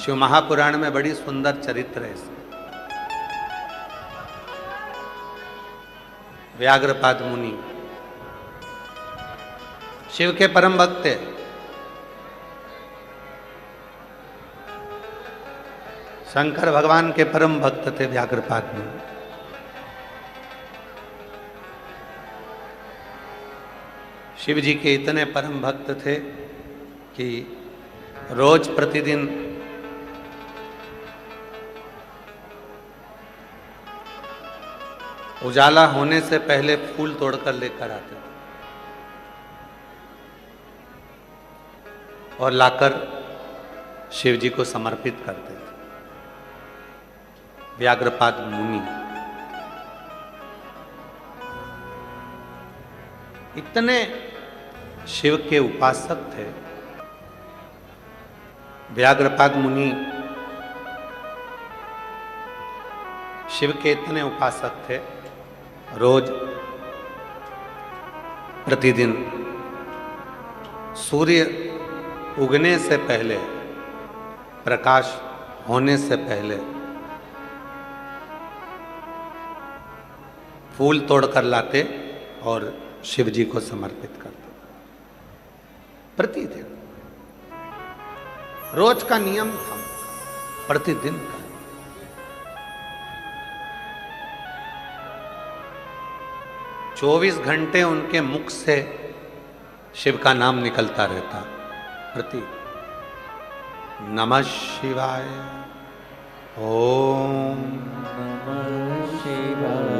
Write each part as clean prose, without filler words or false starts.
शिव महापुराण में बड़ी सुंदर चरित्र है इसमें। व्याघ्रपाद मुनि शिव के परम भक्त थे। शंकर भगवान के परम भक्त थे व्याघ्रपाद मुनि। शिव जी के इतने परम भक्त थे कि रोज प्रतिदिन उजाला होने से पहले फूल तोड़कर लेकर आते थे और लाकर शिव जी को समर्पित करते थे। व्याघ्रपाद मुनि इतने शिव के उपासक थे। व्याघ्रपाद मुनि शिव के इतने उपासक थे, रोज प्रतिदिन सूर्य उगने से पहले, प्रकाश होने से पहले फूल तोड़कर लाते और शिव जी को समर्पित करते। प्रतिदिन रोज का नियम था, प्रतिदिन का। चौबीस घंटे उनके मुख से शिव का नाम निकलता रहता। प्रति नमः शिवाय, ओम नमः शिवाय,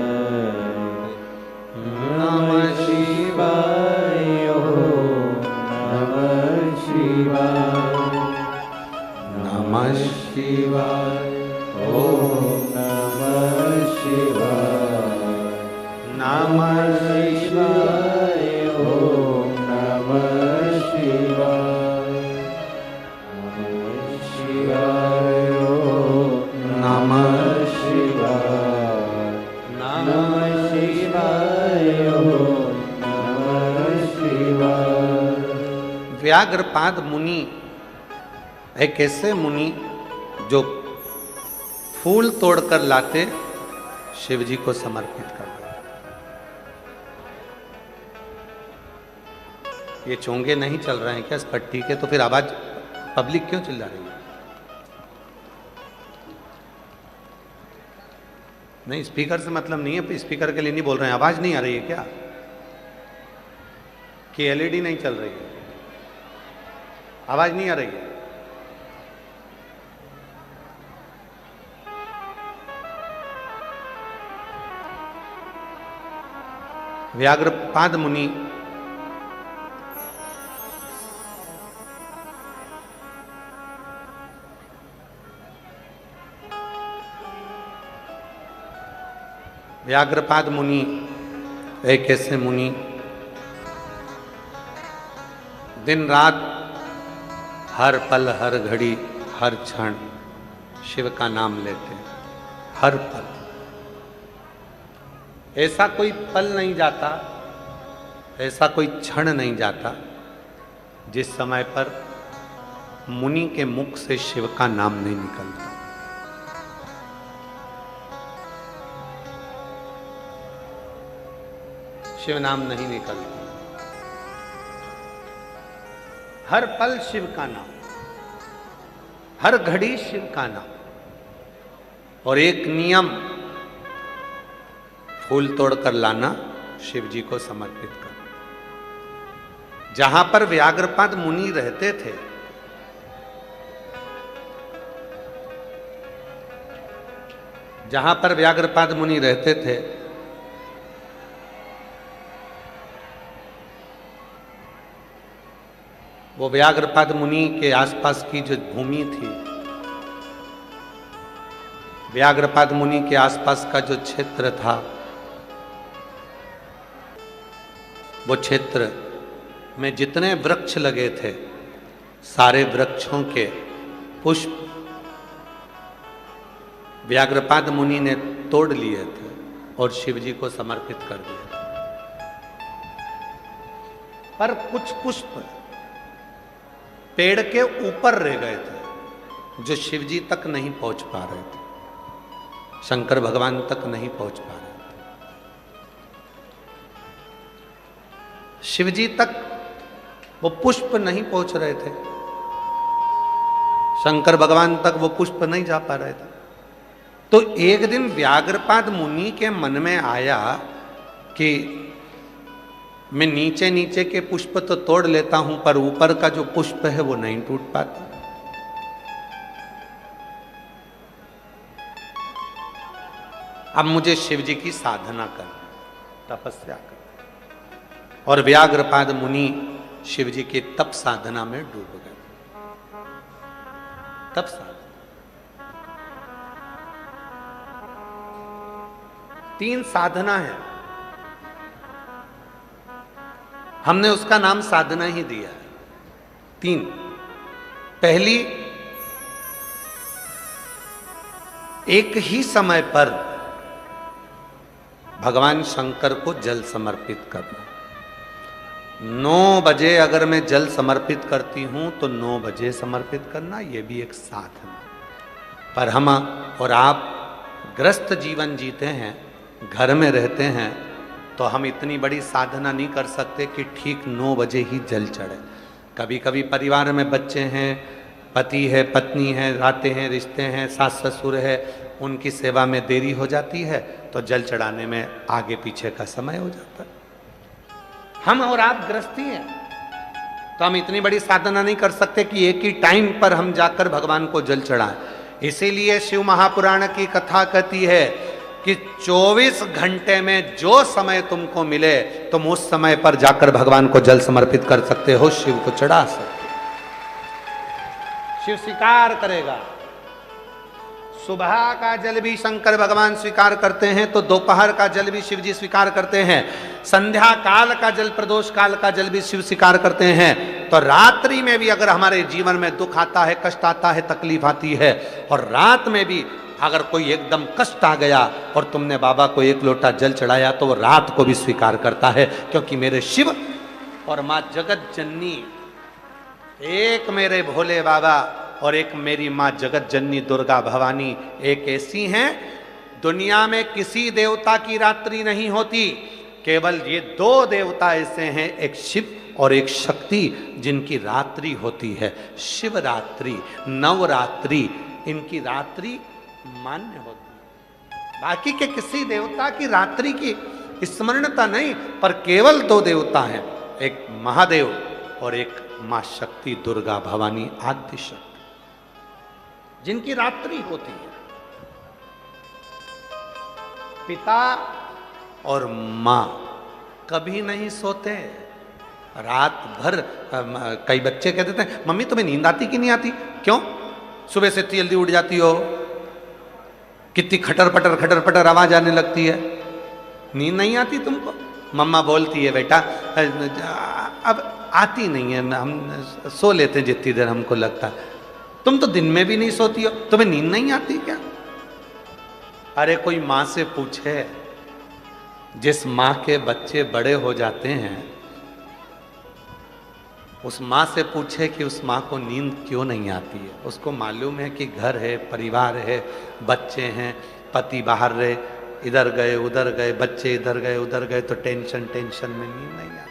नमः शिवाय, ओम नमः शिवाय, नमः शिवाय, ओम नमः शिवाय, नमः शिवाय, ओम नमः शिवाय, नमः शिवाय, ओम नमः शिवाय, नमः शिवाय, ओम नमः शिवाय। व्याघ्रपाद मुनि एक ऐसे मुनि जो फूल तोड़कर लाते, शिव जी को समर्पित कर देते। ये चोंगे नहीं चल रहे हैं क्या इस पट्टी के? तो फिर आवाज पब्लिक क्यों चिल्ला रही है? नहीं, स्पीकर से मतलब नहीं है, स्पीकर के लिए नहीं बोल रहे हैं। आवाज नहीं आ रही है क्या? कि एलईडी नहीं चल रही है? आवाज नहीं आ रही है? व्याघ्रपाद मुनि व्याघ्रपाद मुनि एक ऐसे मुनि दिन रात हर पल हर घड़ी हर क्षण शिव का नाम लेते हैं। हर पल, ऐसा कोई पल नहीं जाता, ऐसा कोई क्षण नहीं जाता जिस समय पर मुनि के मुख से शिव का नाम नहीं निकलता। शिव नाम नहीं निकलता। हर पल शिव का नाम, हर घड़ी शिव का नाम। और एक नियम, फूल तोड़कर लाना, शिव जी को समर्पित करना। जहां पर व्याघ्रपाद मुनि रहते थे, जहां पर व्याघ्रपाद मुनि रहते थे, वो व्याघ्रपाद मुनि के आसपास की जो भूमि थी, व्याघ्रपाद मुनि के आसपास का जो क्षेत्र था, वो क्षेत्र में जितने वृक्ष लगे थे, सारे वृक्षों के पुष्प व्याघ्रपाद मुनि ने तोड़ लिए थे और शिव जी को समर्पित कर दिए थे। पर कुछ पुष्प पेड़ के ऊपर रह गए थे, जो शिव जी तक नहीं पहुंच पा रहे थे, शंकर भगवान तक नहीं पहुंच पा रहे थे। शिव जी तक वो पुष्प नहीं पहुंच रहे थे, शंकर भगवान तक वो पुष्प नहीं जा पा रहे थे। तो एक दिन व्याघ्रपाद मुनि के मन में आया कि मैं नीचे नीचे के पुष्प तो तोड़ लेता हूं, पर ऊपर का जो पुष्प है वो नहीं टूट पाता। अब मुझे शिव जी की साधना करनी, तपस्या करनी। और व्याघ्रपाद मुनि शिव जी की तप साधना में डूब गए। तप साधना 3 साधना है, हमने उसका नाम साधना ही दिया है। 3। पहली, एक ही समय पर भगवान शंकर को जल समर्पित करना। 9 बजे अगर मैं जल समर्पित करती हूं तो 9 बजे समर्पित करना, यह भी एक साधना। पर हम और आप ग्रस्त जीवन जीते हैं, घर में रहते हैं, तो हम इतनी बड़ी साधना नहीं कर सकते कि ठीक 9 बजे ही जल चढ़े। कभी कभी परिवार में बच्चे हैं, पति है, पत्नी है, रातें हैं, रिश्ते हैं, सास ससुर है, उनकी सेवा में देरी हो जाती है, तो जल चढ़ाने में आगे पीछे का समय हो जाता है। हम और आप गृहस्थी हैं, तो हम इतनी बड़ी साधना नहीं कर सकते कि एक ही टाइम पर हम जाकर भगवान को जल चढ़ाएं। इसीलिए शिव महापुराण की कथा कहती है कि 24 घंटे में जो समय तुमको मिले तुम उस समय पर जाकर भगवान को जल समर्पित कर सकते हो, शिव को चढ़ा सकते हो। शिव स्वीकार करेगा। सुबह का जल भी शंकर भगवान स्वीकार करते हैं, तो दोपहर का जल भी शिव जी स्वीकार करते हैं। संध्या काल का जल, प्रदोष काल का जल भी शिव स्वीकार करते हैं। तो रात्रि में भी अगर हमारे जीवन में दुख आता है, कष्ट आता है, तकलीफ आती है, और रात में भी अगर कोई एकदम कष्ट आ गया और तुमने बाबा को 1 लोटा जल चढ़ाया, तो वो रात को भी स्वीकार करता है, क्योंकि मेरे शिव और माँ जगत जननी, एक मेरे भोले बाबा और एक मेरी माँ जगत जननी दुर्गा भवानी, एक ऐसी हैं, दुनिया में किसी देवता की रात्रि नहीं होती। केवल ये 2 देवता ऐसे हैं, एक शिव और एक शक्ति, जिनकी रात्रि होती है शिवरात्रि, नवरात्रि, इनकी रात्रि मान्य होती है। बाकी के किसी देवता की रात्रि की स्मरणता नहीं, पर केवल 2 देवता हैं, एक महादेव और एक मां शक्ति दुर्गा भवानी आद्य शक्ति, जिनकी रात्रि होती है। पिता और मां कभी नहीं सोते, रात भर। कई बच्चे कह देते हैं, मम्मी तुम्हें नींद आती कि नहीं आती? क्यों? सुबह से इतनी जल्दी उठ जाती हो, कितनी खटर पटर आवाज आने लगती है, नींद नहीं आती तुमको? मम्मा बोलती है, बेटा अब आती नहीं है, हम सो लेते हैं जितनी देर हमको लगता है। तुम तो दिन में भी नहीं सोती हो, तुम्हें नींद नहीं आती क्या? अरे कोई माँ से पूछे, जिस माँ के बच्चे बड़े हो जाते हैं, उस माँ से पूछे कि उस माँ को नींद क्यों नहीं आती है। उसको मालूम है कि घर है, परिवार है, बच्चे हैं, पति बाहर रहे, इधर गए उधर गए, बच्चे इधर गए उधर गए, तो टेंशन में नींद नहीं आती।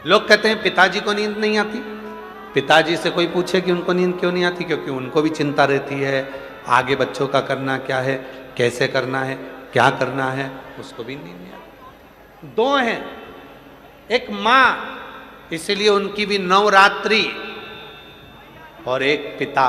लोग कहते हैं पिताजी को नींद नहीं आती। पिताजी से कोई पूछे कि उनको नींद क्यों नहीं आती, क्योंकि उनको भी चिंता रहती है, आगे बच्चों का करना क्या है, कैसे करना है, क्या करना है, उसको भी नींद नहीं आती। 2 हैं, एक माँ, इसलिए उनकी भी नवरात्रि, और एक पिता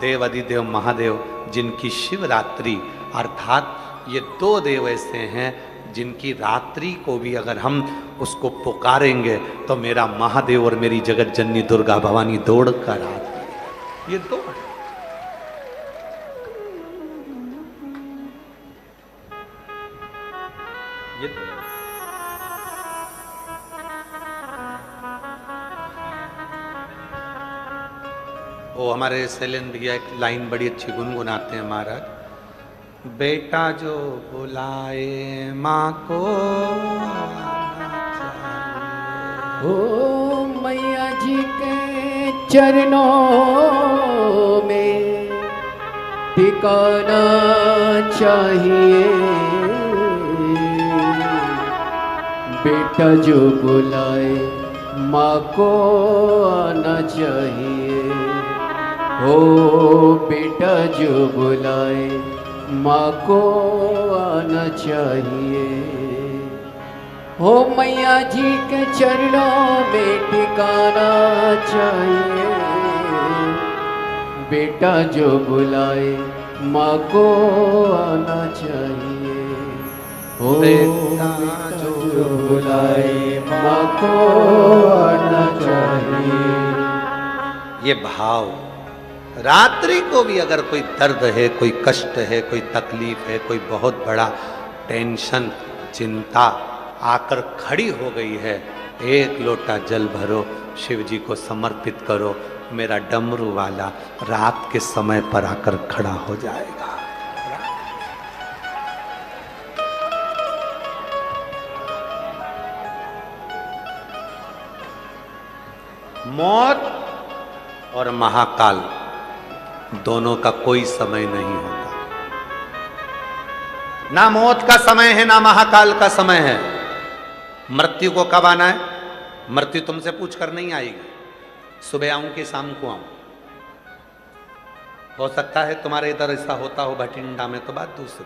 देव अधिदेव महादेव, जिनकी शिवरात्रि। अर्थात ये 2 देव ऐसे हैं जिनकी रात्रि को भी अगर हम उसको पुकारेंगे तो मेरा महादेव और मेरी जगत जननी दुर्गा भवानी दौड़ कर आती। ये 2 हैं। ये 2 वो हमारे सैलेन भैया एक लाइन बड़ी अच्छी गुनगुनाते हैं महाराज, बेटा जो बुलाए माँ को आना चाहिए। ओ मैया जी के चरणों में टिकाना चाहिए। बेटा जो बुलाए माँ को आना चाहिए। हो बेटा जो बुलाए माँ को आना चाहिए। हो मैया जी के चरणों में टिकाना चाहिए। बेटा जो बुलाए माँ को आना चाहिए। हो बेटा जो बुलाए माँ को आना चाहिए। ये भाव, रात्रि को भी अगर कोई दर्द है, कोई कष्ट है, कोई तकलीफ है, कोई बहुत बड़ा टेंशन, चिंता आकर खड़ी हो गई है, एक लोटा जल भरो, शिव जी को समर्पित करो, मेरा डमरू वाला रात के समय पर आकर खड़ा हो जाएगा। मौत और महाकाल दोनों का कोई समय नहीं होता। ना मौत का समय है, ना महाकाल का समय है। मृत्यु को कब आना है? मृत्यु तुमसे पूछ कर नहीं आएगी। सुबह आऊं कि शाम को आऊं? हो सकता है तुम्हारे इधर ऐसा होता हो भटिंडा में, तो बात दूसरी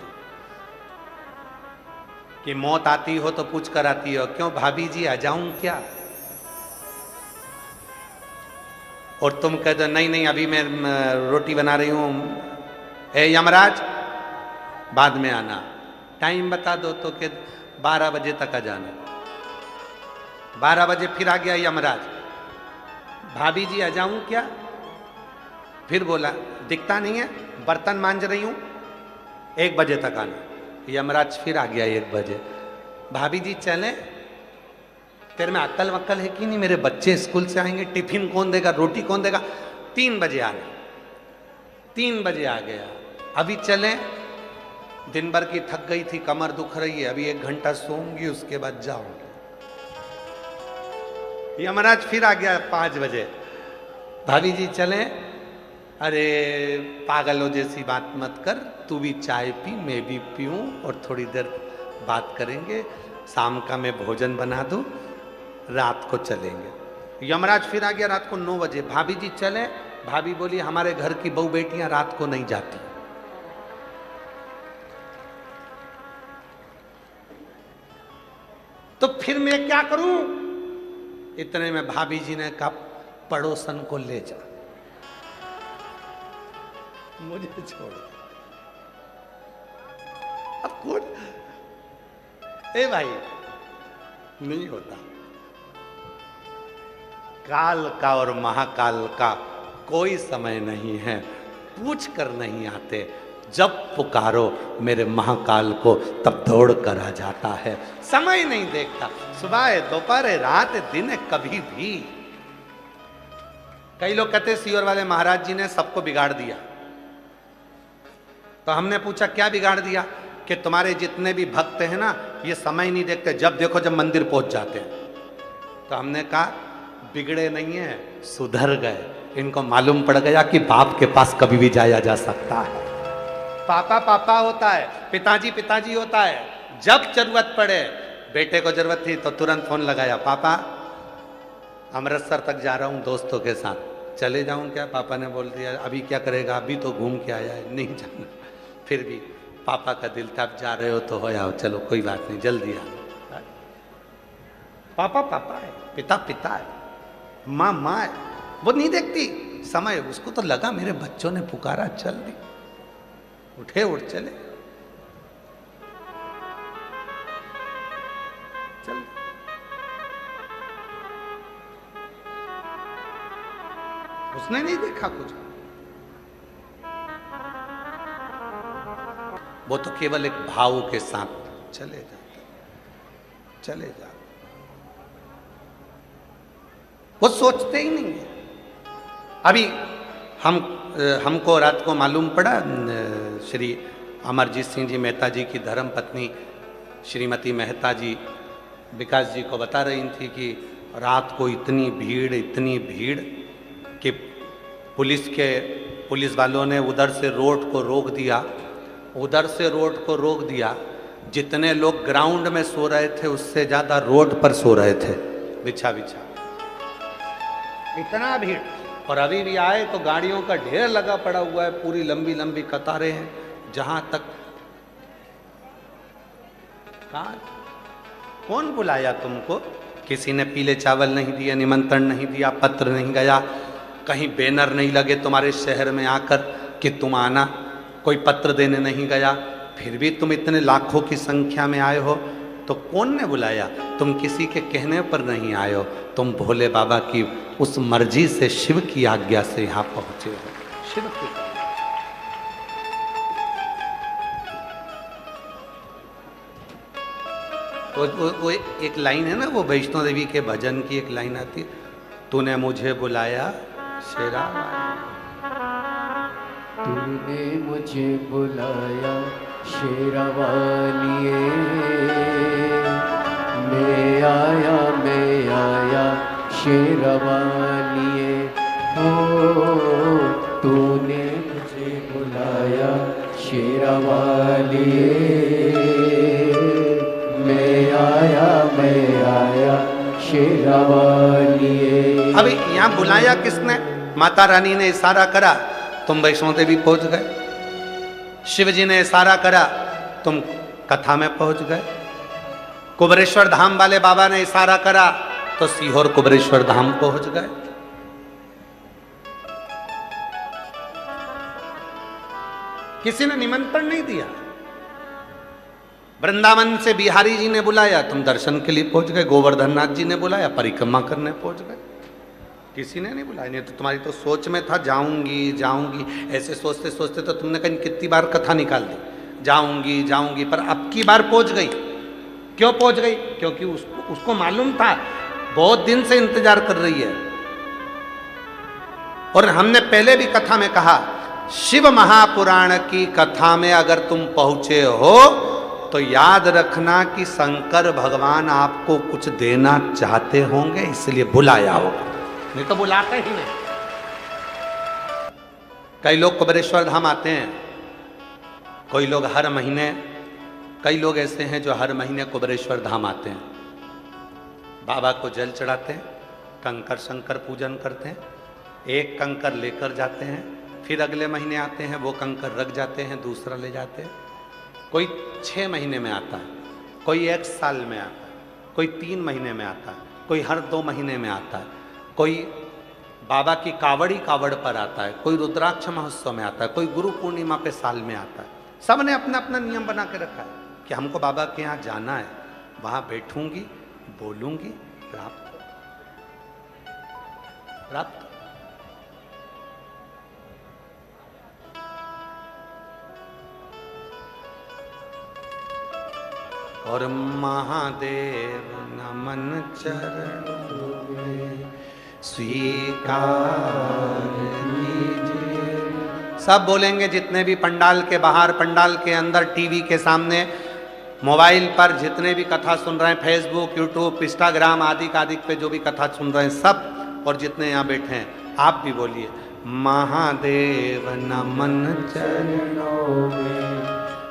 कि मौत आती हो तो पूछ कर आती हो, क्यों भाभी जी आ जाऊं क्या? और तुम कह दो नहीं नहीं अभी मैं रोटी बना रही हूं, ए यमराज बाद में आना। टाइम बता दो तो कि 12 बजे तक आ जाना। 12 बजे फिर आ गया यमराज, भाभी जी आ जाऊं क्या? फिर बोला दिखता नहीं है, बर्तन मांज रही हूं, 1 बजे तक आना। यमराज फिर आ गया 1 बजे, भाभी जी चले? तेरे में अक्ल वक्ल है कि नहीं? मेरे बच्चे स्कूल से आएंगे, टिफिन कौन देगा, रोटी कौन देगा? 3 बजे आना। 3 बजे आ गया, अभी चले? दिन भर की थक गई थी, कमर दुख रही है, अभी 1 घंटा सोऊंगी, उसके बाद जाऊंगी। यमराज फिर आ गया 5 बजे, भाभी जी चले? अरे पागलों जैसी बात मत कर, तू भी चाय पी, मैं भी पीऊं और थोड़ी देर बात करेंगे, शाम का मैं भोजन बना दूं, रात को चलेंगे। यमराज फिर आ गया रात को 9 बजे, भाभी जी चले? भाभी बोली हमारे घर की बहू बेटियां रात को नहीं जाती। तो फिर मैं क्या करूं? इतने में भाभी जी ने कहा पड़ोसन को ले जा, मुझे छोड़। अब कौन? ए भाई नहीं होता। काल का और महाकाल का कोई समय नहीं है, पूछ कर नहीं आते। जब पुकारो मेरे महाकाल को तब दौड़ कर आ जाता है, समय नहीं देखता। सुबह है, दोपहर है, रात है, दिन है, कभी भी। कई लोग कहते सीहोर वाले महाराज जी ने सबको बिगाड़ दिया। तो हमने पूछा क्या बिगाड़ दिया? कि तुम्हारे जितने भी भक्त हैं ना, ये समय नहीं देखते, जब देखो जब मंदिर पहुंच जाते हैं। तो हमने कहा बिगड़े नहीं है, सुधर गए। इनको मालूम पड़ गया कि बाप के पास कभी भी जाया जा सकता है। पापा पापा होता है, पिताजी पिताजी होता है। जब जरूरत पड़े, बेटे को जरूरत थी तो तुरंत फोन लगाया, पापा अमृतसर तक जा रहा हूँ दोस्तों के साथ, चले जाऊँ क्या? पापा ने बोल दिया अभी क्या करेगा, अभी तो घूम के आया है, नहीं जाना। फिर भी पापा का दिल था, आप जा रहे हो तो हो आओ, चलो कोई बात नहीं, जल्दी आओ। पापा पापा है, पिता पिता है, माँ माँ है, वो नहीं देखती समय। उसको तो लगा मेरे बच्चों ने पुकारा, चल दी, उठे उठ चले, चल। उसने नहीं देखा कुछ, वो तो केवल एक भाव के साथ चले जाते, चले जाते, वो सोचते ही नहीं है। अभी हमको रात को मालूम पड़ा, श्री अमरजीत सिंह जी मेहता जी की धर्म पत्नी श्रीमती मेहता जी विकास जी को बता रही थी कि रात को इतनी भीड़ कि पुलिस वालों ने उधर से रोड को रोक दिया, जितने लोग ग्राउंड में सो रहे थे उससे ज्यादा रोड पर सो रहे थे, बिछा इतना भीड़। और अभी भी आए तो गाड़ियों का ढेर लगा पड़ा हुआ है, पूरी लंबी लंबी कतारें हैं, जहां तक कहाँ कौन बुलाया तुमको? किसी ने पीले चावल नहीं दिए, निमंत्रण नहीं दिया, पत्र नहीं गया, कहीं बैनर नहीं लगे तुम्हारे शहर में आकर कि तुम आना, कोई पत्र देने नहीं गया, फिर भी तुम इतने लाखों की संख्या में आए हो, तो कौन ने बुलाया? तुम किसी के कहने पर नहीं आए हो, तुम भोले बाबा की उस मर्जी से, शिव की आज्ञा से यहाँ पहुंचे हो। शिव की वो एक लाइन है ना, वो वैष्णो देवी के भजन की एक लाइन आती है, तूने मुझे बुलाया शेरा तूने मुझे बुलाया शेरावालिए, मैं आया शेरावालिए, हो तूने मुझे बुलाया शेरावालिए, मैं आया शेरावालिए। अभी यहाँ बुलाया किसने? माता रानी ने इशारा करा, तुम वैष्णो देवी पहुंच गए। शिव जी ने इशारा करा, तुम कथा में पहुंच गए। कुबरेश्वर धाम वाले बाबा ने इशारा करा तो सीहोर कुबरेश्वर धाम पहुंच गए। किसी ने निमंत्रण नहीं दिया। वृंदावन से बिहारी जी ने बुलाया, तुम दर्शन के लिए पहुंच गए। गोवर्धन नाथ जी ने बुलाया, परिक्रमा करने पहुंच गए। किसी ने नहीं बुलाया। नहीं तो तुम्हारी तो सोच में था जाऊंगी, ऐसे सोचते सोचते तो तुमने कहीं कितनी बार कथा निकाल दी, जाऊंगी, पर अब की बार पहुंच गई। क्यों पहुंच गई? क्योंकि उसको मालूम था, बहुत दिन से इंतजार कर रही है। और हमने पहले भी कथा में कहा, शिव महापुराण की कथा में अगर तुम पहुंचे हो तो याद रखना कि शंकर भगवान आपको कुछ देना चाहते होंगे, इसलिए बुलाया होगा, नहीं तो बुलाते ही नहीं। कई लोग कुबरेश्वर धाम आते हैं, कोई लोग हर महीने, कई लोग ऐसे हैं जो हर महीने कुबरेश्वर धाम आते हैं, बाबा को जल चढ़ाते हैं, कंकर शंकर पूजन करते हैं, एक कंकर लेकर जाते हैं, फिर अगले महीने आते हैं, वो कंकर रख जाते हैं, दूसरा ले जाते हैं। कोई 6 महीने में आता है, कोई 1 साल में आता है, कोई 3 महीने में आता है, कोई हर 2 महीने में आता है, कोई बाबा की कावड़ पर आता है, कोई रुद्राक्ष महोत्सव में आता है, कोई गुरु पूर्णिमा पे साल में आता है। सब ने अपना अपना नियम बना के रखा है कि हमको बाबा के यहाँ जाना है, वहाँ बैठूंगी, बोलूंगी, प्राप्त। और महादेव नमन चरणों में स्वीकार कीजिए। सब बोलेंगे, जितने भी पंडाल के बाहर, पंडाल के अंदर, टीवी के सामने, मोबाइल पर जितने भी कथा सुन रहे हैं, फेसबुक, यूट्यूब, इंस्टाग्राम आदि पे जो भी कथा सुन रहे हैं सब, और जितने यहाँ बैठे हैं आप भी बोलिए, महादेव नमन चरणों में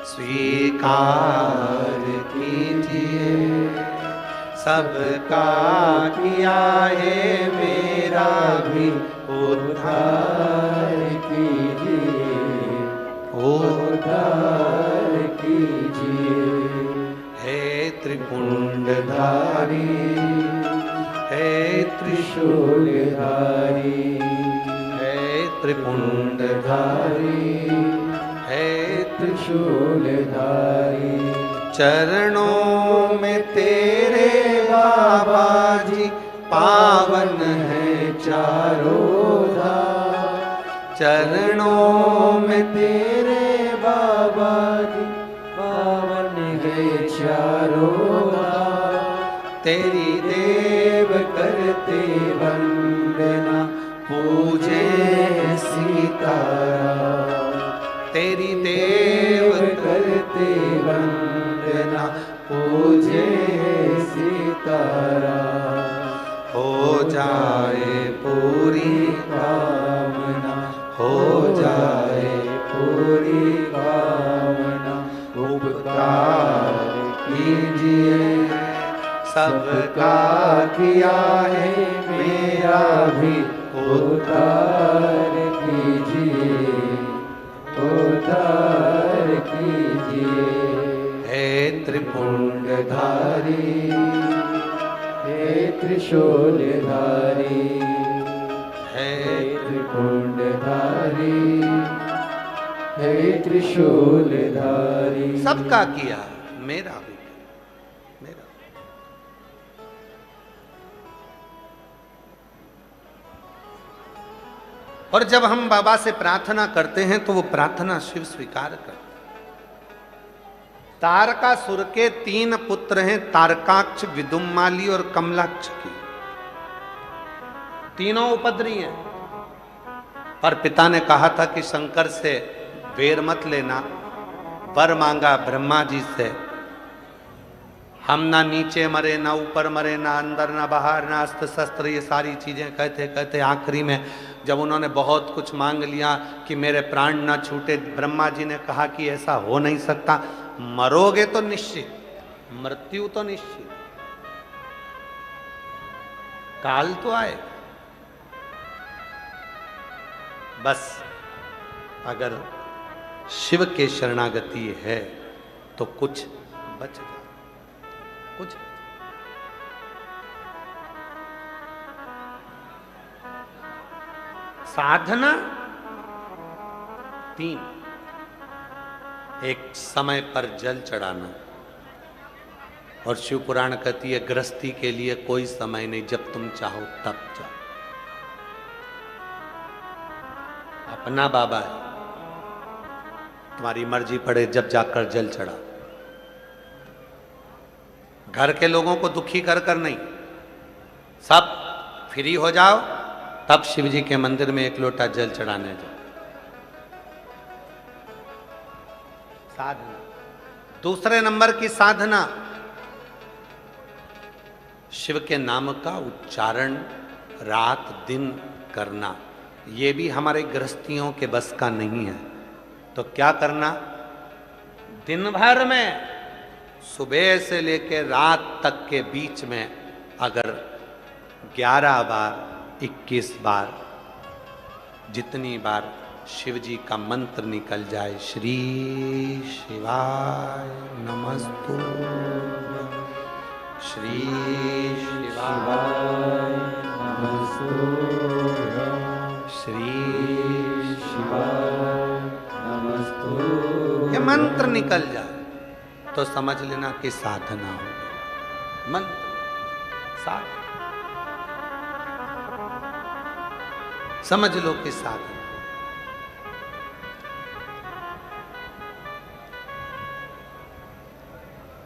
स्वीकार कीजिए, सबका किया है मेरा भी उद्धार कीजिए, उद्धार कीजिए। हे त्रिपुंडधारी, हे त्रिशूलधारी, हे त्रिपुंडधारी, हे त्रिशूलधारी, चरणों में तेरे बाबा जी पावन है चारों धाम, चरणों में तेरे बाबा जी पावन है चारों धाम, तेरी देव करते वंदना पूजे सीताराम, तेरी देव करते वंदना पूजे सीताराम, हो जाए पूरी हो जाए पूरी कामना उपकार कीजिए सबका किया है मेरा भी उद्धार कीजिए उद्धार कीजिए हे त्रिपुंडधारी हे त्रिशूलधारी हे त्रिपुंडधारी हे त्रिशूलधारी सबका किया मेरा भी मेरा। और जब हम बाबा से प्रार्थना करते हैं तो वो प्रार्थना शिव स्वीकार करते हैं। तारकासुर के 3 पुत्र हैं, तारकाक्ष, विदुम्माली और कमलाक्ष की। तीनों उपद्री हैं। पर पिता ने कहा था कि शंकर से वेर मत लेना। वर मांगा ब्रह्मा जी से, हम ना नीचे मरे ना ऊपर मरे ना अंदर ना बाहर ना अस्त्र शस्त्र, ये सारी चीजें कहते कहते आखिरी में जब उन्होंने बहुत कुछ मांग लिया कि मेरे प्राण ना छूटे, ब्रह्मा जी ने कहा कि ऐसा हो नहीं सकता, मरोगे तो निश्चित, मृत्यु तो निश्चित, काल तो आए, बस अगर शिव के शरणागति है तो कुछ बच जाए, कुछ। साधना 3, एक समय पर जल चढ़ाना, और शिव पुराण कहती है गृहस्थी के लिए कोई समय नहीं, जब तुम चाहो तब जाओ। अपना बाबा है, तुम्हारी मर्जी पड़े जब जाकर जल चढ़ा। घर के लोगों को दुखी कर कर नहीं, सब फ्री हो जाओ तब शिव जी के मंदिर में 1 लोटा जल चढ़ाने जाओ। साधना। दूसरे नंबर की साधना, शिव के नाम का उच्चारण रात दिन करना। ये भी हमारे गृहस्थियों के बस का नहीं है। तो क्या करना, दिन भर में सुबह से लेकर रात तक के बीच में अगर 11 बार 21 बार जितनी बार शिव जी का मंत्र निकल जाए, श्री शिवाय नमस्तुभ्यं, श्री शिवाय नमस्तुभ्यं, श्री शिवाय नमस्तुभ्यं, ये मंत्र निकल जाए तो समझ लेना कि साधना हो गई। मंत्र साधना, समझ लो कि साधना।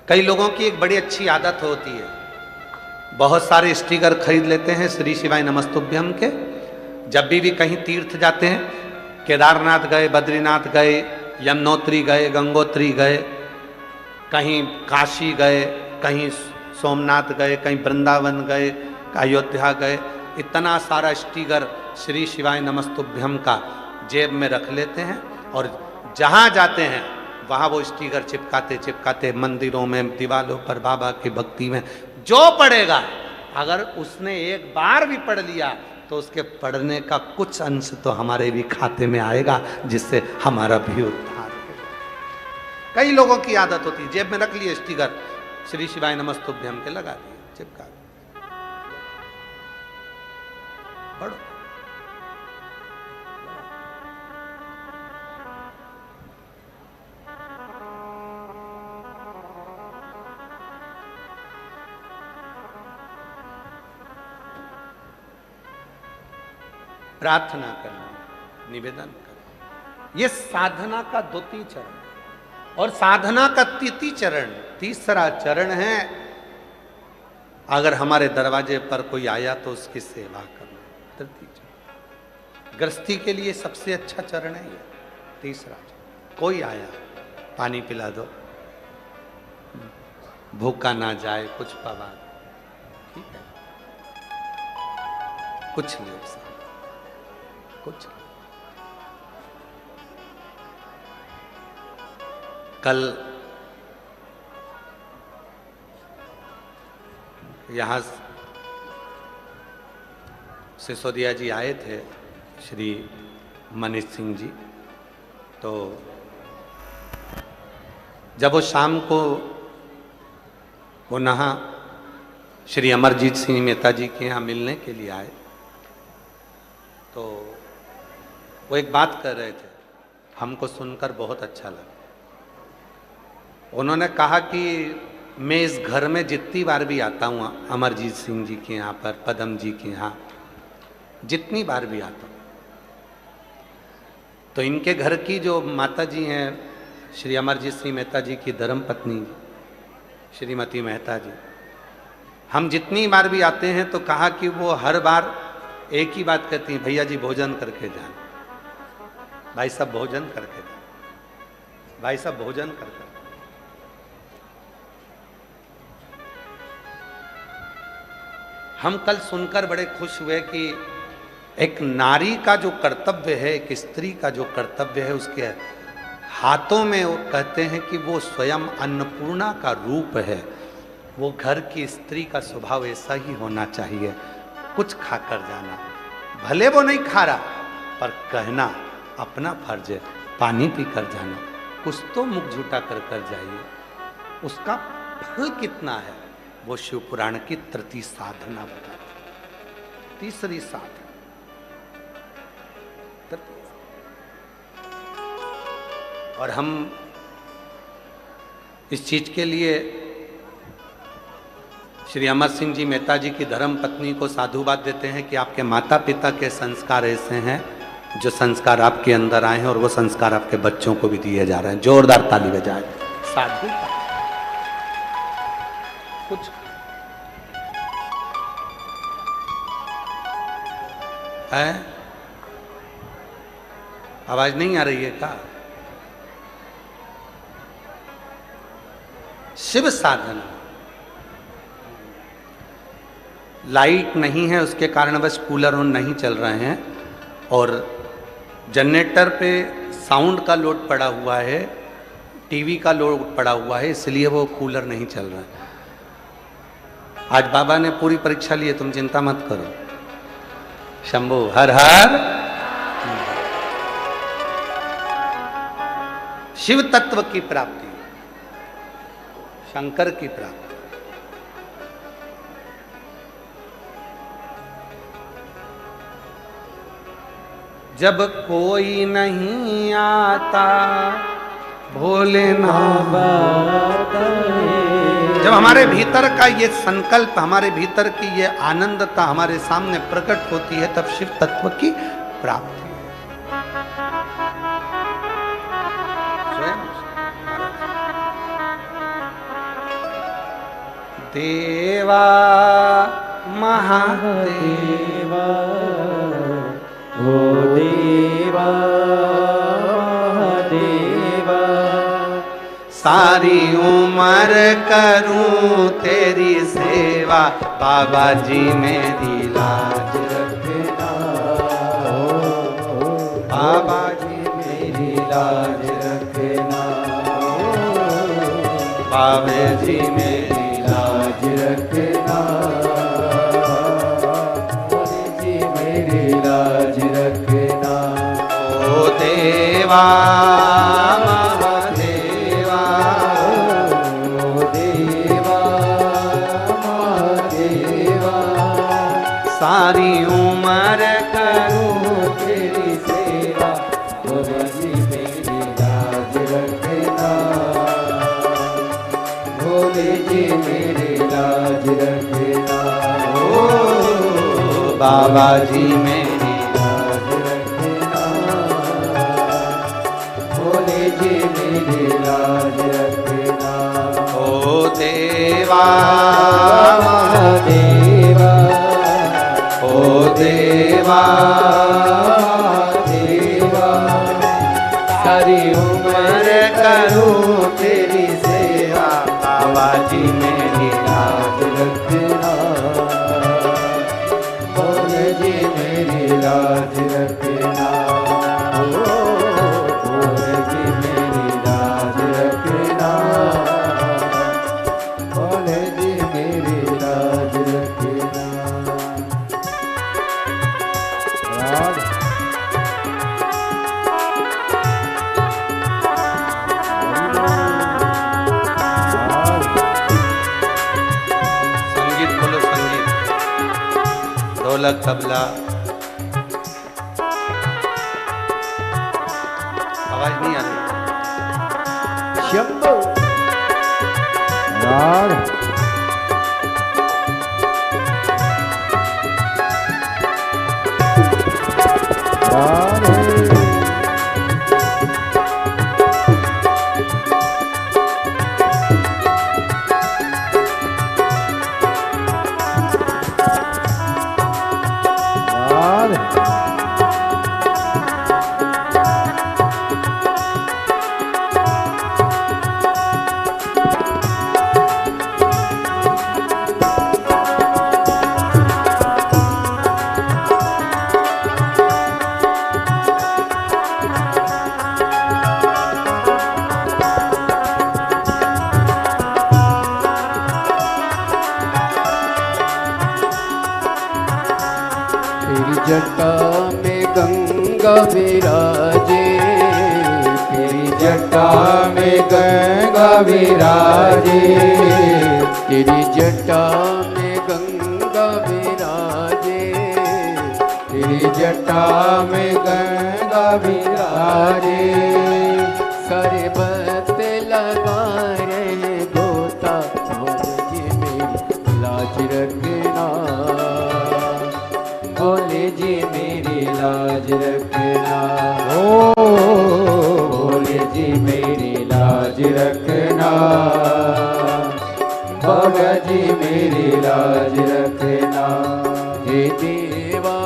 कई लोगों की एक बड़ी अच्छी आदत होती है, बहुत सारे स्टिकर खरीद लेते हैं श्री शिवाय नमस्तुभ्यम के। जब भी कहीं तीर्थ जाते हैं, केदारनाथ गए, बद्रीनाथ गए, यमुनोत्री गए, गंगोत्री गए, कहीं काशी गए, कहीं सोमनाथ गए, कहीं वृंदावन गए, अयोध्या गए, इतना सारा स्टिकर श्री शिवाय नमस्तुभ्यम का जेब में रख लेते हैं और जहाँ जाते हैं वहाँ वो स्टिकर चिपकाते चिपकाते मंदिरों में, दीवारों पर बाबा की भक्ति में जो पढ़ेगा, अगर उसने एक बार भी पढ़ लिया तो उसके पढ़ने का कुछ अंश तो हमारे भी खाते में आएगा, जिससे हमारा भी उद्धार हो। कई लोगों की आदत होती है, जेब में रख लिए स्टिकर श्री शिवाय नमस्तुभ्यम के, लगा दिए, चिपका दिए, पढ़ो। प्रार्थना करना, निवेदन करना, ये साधना का 2 चरण। और साधना का 3 चरण, तीसरा चरण है अगर हमारे दरवाजे पर कोई आया तो उसकी सेवा करना। 3 चरण गृहस्थी के लिए सबसे अच्छा चरण है ये। तीसरा चरण, कोई आया पानी पिला दो, भूखा ना जाए, कुछ पवा, ठीक है, कुछ नहीं, कुछ कल यहाँ सिसोदिया जी आए थे, श्री मनीष सिंह जी। तो जब वो शाम को पुनः श्री अमरजीत सिंह मेहता जी के यहाँ मिलने के लिए आए, तो वो एक बात कर रहे थे, हमको सुनकर बहुत अच्छा लगा। उन्होंने कहा कि मैं इस घर में जितनी बार भी आता हूँ, अमरजीत सिंह जी के यहाँ पर, पदम जी के यहाँ जितनी बार भी आता हूँ, तो इनके घर की जो माता जी हैं, श्री अमरजीत सिंह मेहता जी की धर्मपत्नी श्रीमती मेहता जी, हम जितनी बार भी आते हैं तो कहा कि वो हर बार एक ही बात कहती हैं, भैया जी भोजन करके जाना, भाई साहब भोजन करके जाना, भाई साहब भोजन करके। हम कल सुनकर बड़े खुश हुए कि एक नारी का जो कर्तव्य है, एक स्त्री का जो कर्तव्य है, उसके हाथों में वो कहते हैं कि वो स्वयं अन्नपूर्णा का रूप है। वो घर की स्त्री का स्वभाव ऐसा ही होना चाहिए, कुछ खाकर जाना, भले वो नहीं खा रहा पर कहना अपना फर्ज है, पानी पी कर जाना, कुछ तो मुख झूठा कर कर जाइए। उसका फल कितना है वो शिव पुराण की तृतीय साधना बताती, तीसरी साधना। और हम इस चीज के लिए श्री अमर सिंह जी मेहता जी की धर्म पत्नी को साधुवाद देते हैं कि आपके माता पिता के संस्कार ऐसे हैं जो संस्कार आपके अंदर आए हैं और वो संस्कार आपके बच्चों को भी दिए जा रहे हैं। जोरदार ताली बजाए। साधु कुछ है, आवाज नहीं आ रही है क्या? शिव साधना, लाइट नहीं है उसके कारण बस कूलर ऑन नहीं चल रहे हैं, और जनरेटर पे साउंड का लोड पड़ा हुआ है, टीवी का लोड पड़ा हुआ है, इसलिए वो कूलर नहीं चल रहा है। आज बाबा ने पूरी परीक्षा ली है, तुम चिंता मत करो। शंभू हर हर। शिव तत्व की प्राप्ति, शंकर की प्राप्ति। जब कोई नहीं आता भोलेनाथ, जब हमारे भीतर का ये संकल्प, हमारे भीतर की ये आनंदता हमारे सामने प्रकट होती है, तब शिव तत्व की प्राप्ति। देवा महादेवा, ओ देवा महादेवा, सारी उम्र करूं तेरी सेवा, बाबा जी मेरी लाज रखना, बाबा जी मेरी लाज रखना, बाबा जी मेरी लाज रखना, जी मेरी लाज रखना। ओ देवा महादेवा, ओ देवा महादेवा, सारी उम्र करूं तेरी सेवा, बाबा जी मेरी लाज रखना, भोले जी मेरी लाज रखना, ओ बाबा जी मेरी लाज रखना, भोले जी मेरी लाज रखना। ओ देवा महादेवा, ओ देवा देवा, सारी उम्र करूं तेरी सेवा, बाबा जी मेरी लाज रखना, भोले जी मेरी लाज रखना, ओ भोले जी मेरी लाज रखना। ढोलक तबला, आवाज नहीं आ रही। शंभो राग जटा में गंगा विराजे, तेरी जटा में गंगा विराजे, तेरी जटा में गंगा विराजे, तेरी जटा में गंगा विराजे। सारे भक्त लगा रहे गोता, जी मेरी लाज रखना, भोले जी मेरी लाज रखना, ओ भोले जी मेरी लाज रखना, बाबा जी मेरी लाज रखना। हे देवा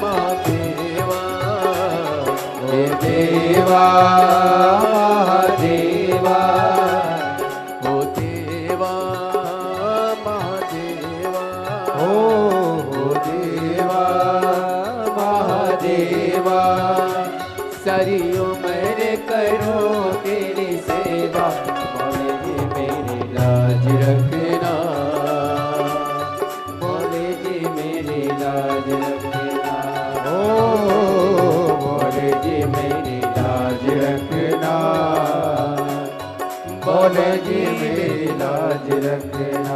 महादेवा, हे देवा महादेवा, ओ देवा महादेवा, ओ देवा महादेवा। सारी उम्र करो तेरी सेवा, भोले जी मेरी लाज रखना, भोले जी मेरी लाज रखना, ओ भोले जी मेरी लाज रखना, भोले जी मेरी लाज रखना।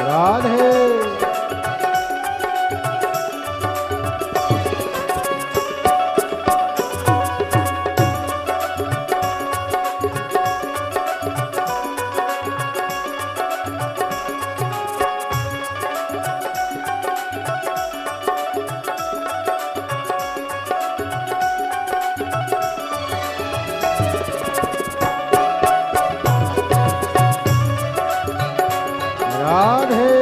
राधे राधे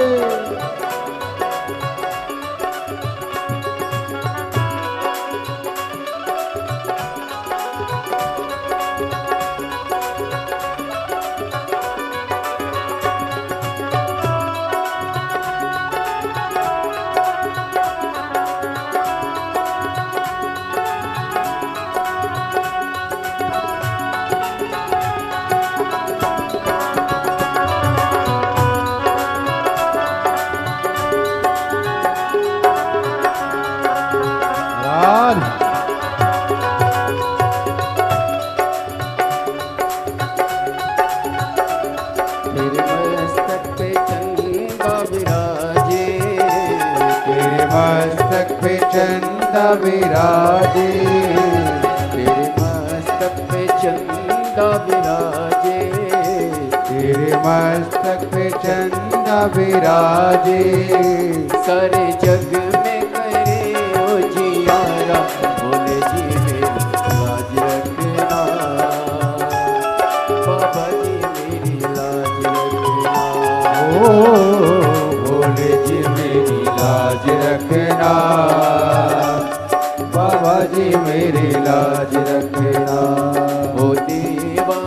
मस्तक पे चंदा विराजे, तेरे मस्तक पे चंदा विराजे, तेरे मस्तक पे चंदा विराजे। सारे जग में करे ओ जियारा, भोले जी मेरी लाज रखना, बाबा जी मेरी लाज रखना, ओ भोले जी मेरी लाज रखना, लाज रखना। ओ देवा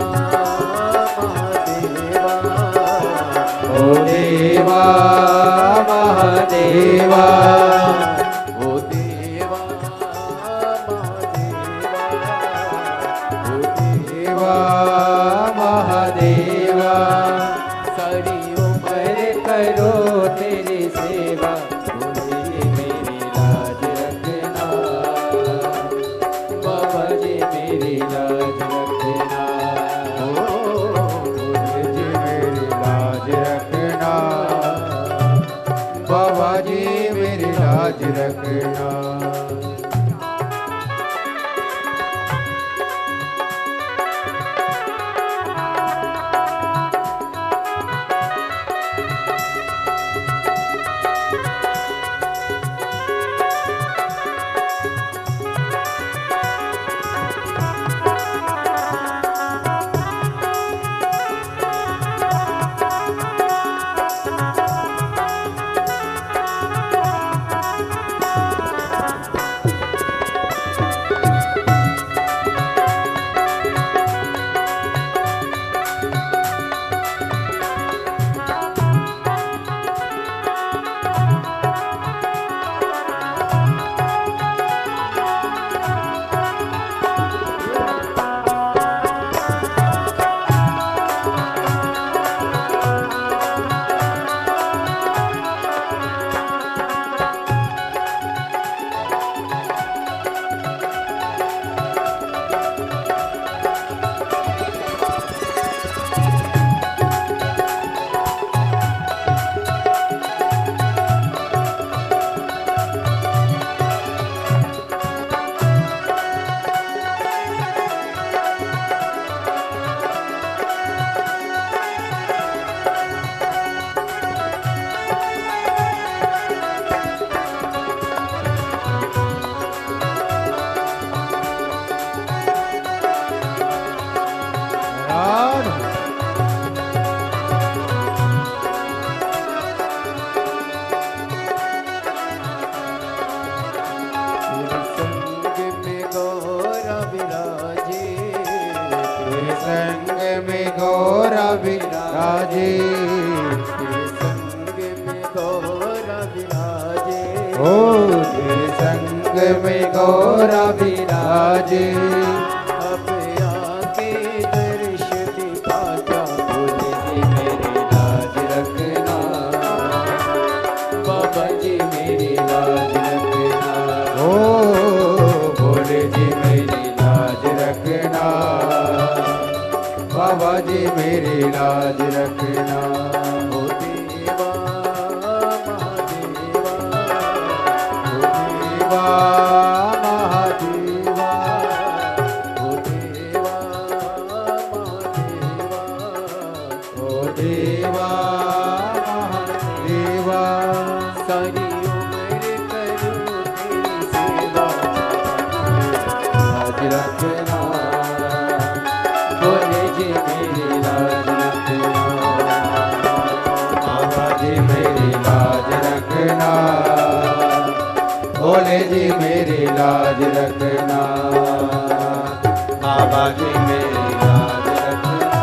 महादेवा, ओ देवा महादेवा, ओ देवा महादेवा, ओ देवा महादेवा। सारी उम्र करो तेरी सेवा, बोले मेरी लाज रखना। बाबा जी मेरी लाज रखना। ओ बोले जी मेरी लाज रखना। बाबा जी मेरी लाज रखना। संग में गौरा विराजे, संग में गौरा विराजे, ओ तेरे संग में गौरा विराजे। अब आके दर्श दिखा जा, बोले जी मेरी लाज रखना। बाबा जी मेरी लाज रखना। ओ बोले जी मेरी लाज रखना। बाबा जी मेरी लाज रखना। ओ देवा महादेवा, ओ देवा महादेवा, ओ देवा महादेवा, ओ देवा महादेवा। सारी उम्र करूं तेरी सेवा, लाज रखना। बोले जी मेरी लाज रखना। बाबा जी मेरी लाज रखना। बोले जी मेरी लाज रखना। बाबा जी मेरी लाज रखना।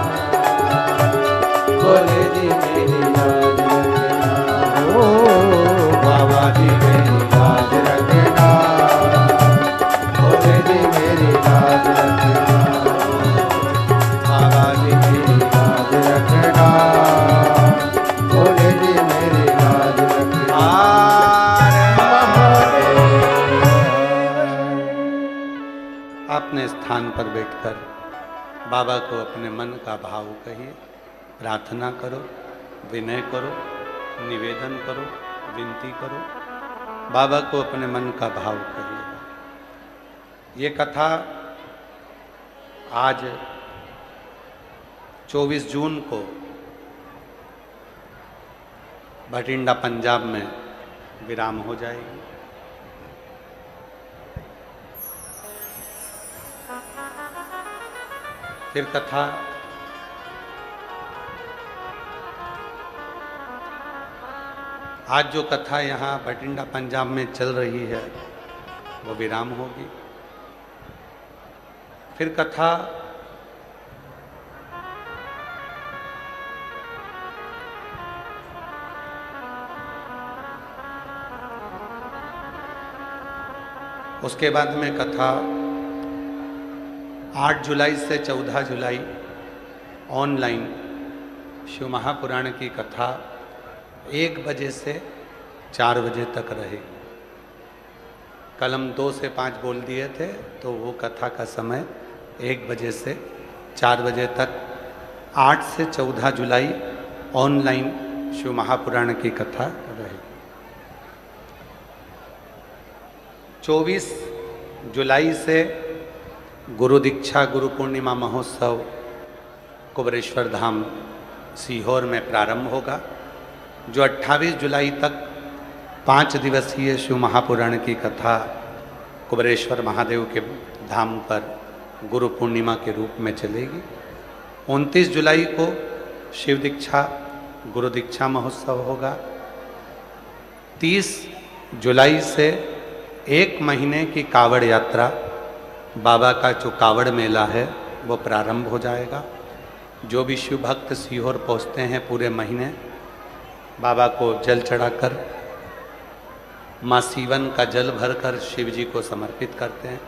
बोले जी मेरी लाज रखना। ओ बाबा जी मेरी लाज रखना। बोले जी मेरी लाज रखना। बाबा जी मेरी लाज रखना। बोले जी मेरी लाज रखना। अपने स्थान पर बैठकर बाबा को अपने मन का भाव कहिए, प्रार्थना करो, विनय करो, निवेदन करो, विनती करो। बाबा को अपने मन का भाव कहिए। ये कथा आज 24 जून को भटिंडा पंजाब में विराम हो जाएगी। फिर कथा आज जो कथा यहाँ भटिंडा पंजाब में चल रही है वो विराम होगी। फिर कथा उसके बाद में कथा 8 जुलाई से 14 जुलाई ऑनलाइन शिव महापुराण की कथा 1 बजे से 4 बजे तक रहेगी। कल हम 2 से 5 बोल दिए थे, तो वो कथा का समय 1 बजे से 4 बजे तक 8 से 14 जुलाई ऑनलाइन शिव महापुराण की कथा रहेगी। 24 जुलाई से गुरु दीक्षा गुरु पूर्णिमा महोत्सव कुबरेश्वर धाम सीहोर में प्रारंभ होगा, जो 28 जुलाई तक 5 दिवसीय शिव महापुराण की कथा कुबरेश्वर महादेव के धाम पर गुरु पूर्णिमा के रूप में चलेगी। 29 जुलाई को शिव दीक्षा गुरु दीक्षा महोत्सव होगा। 30 जुलाई से 1 महीने की कावड़ यात्रा, बाबा का जो कावड़ मेला है वो प्रारंभ हो जाएगा। जो भी शिव भक्त सीहोर पहुँचते हैं पूरे महीने बाबा को जल चढ़ाकर माँ सीवन का जल भरकर शिव जी को समर्पित करते हैं।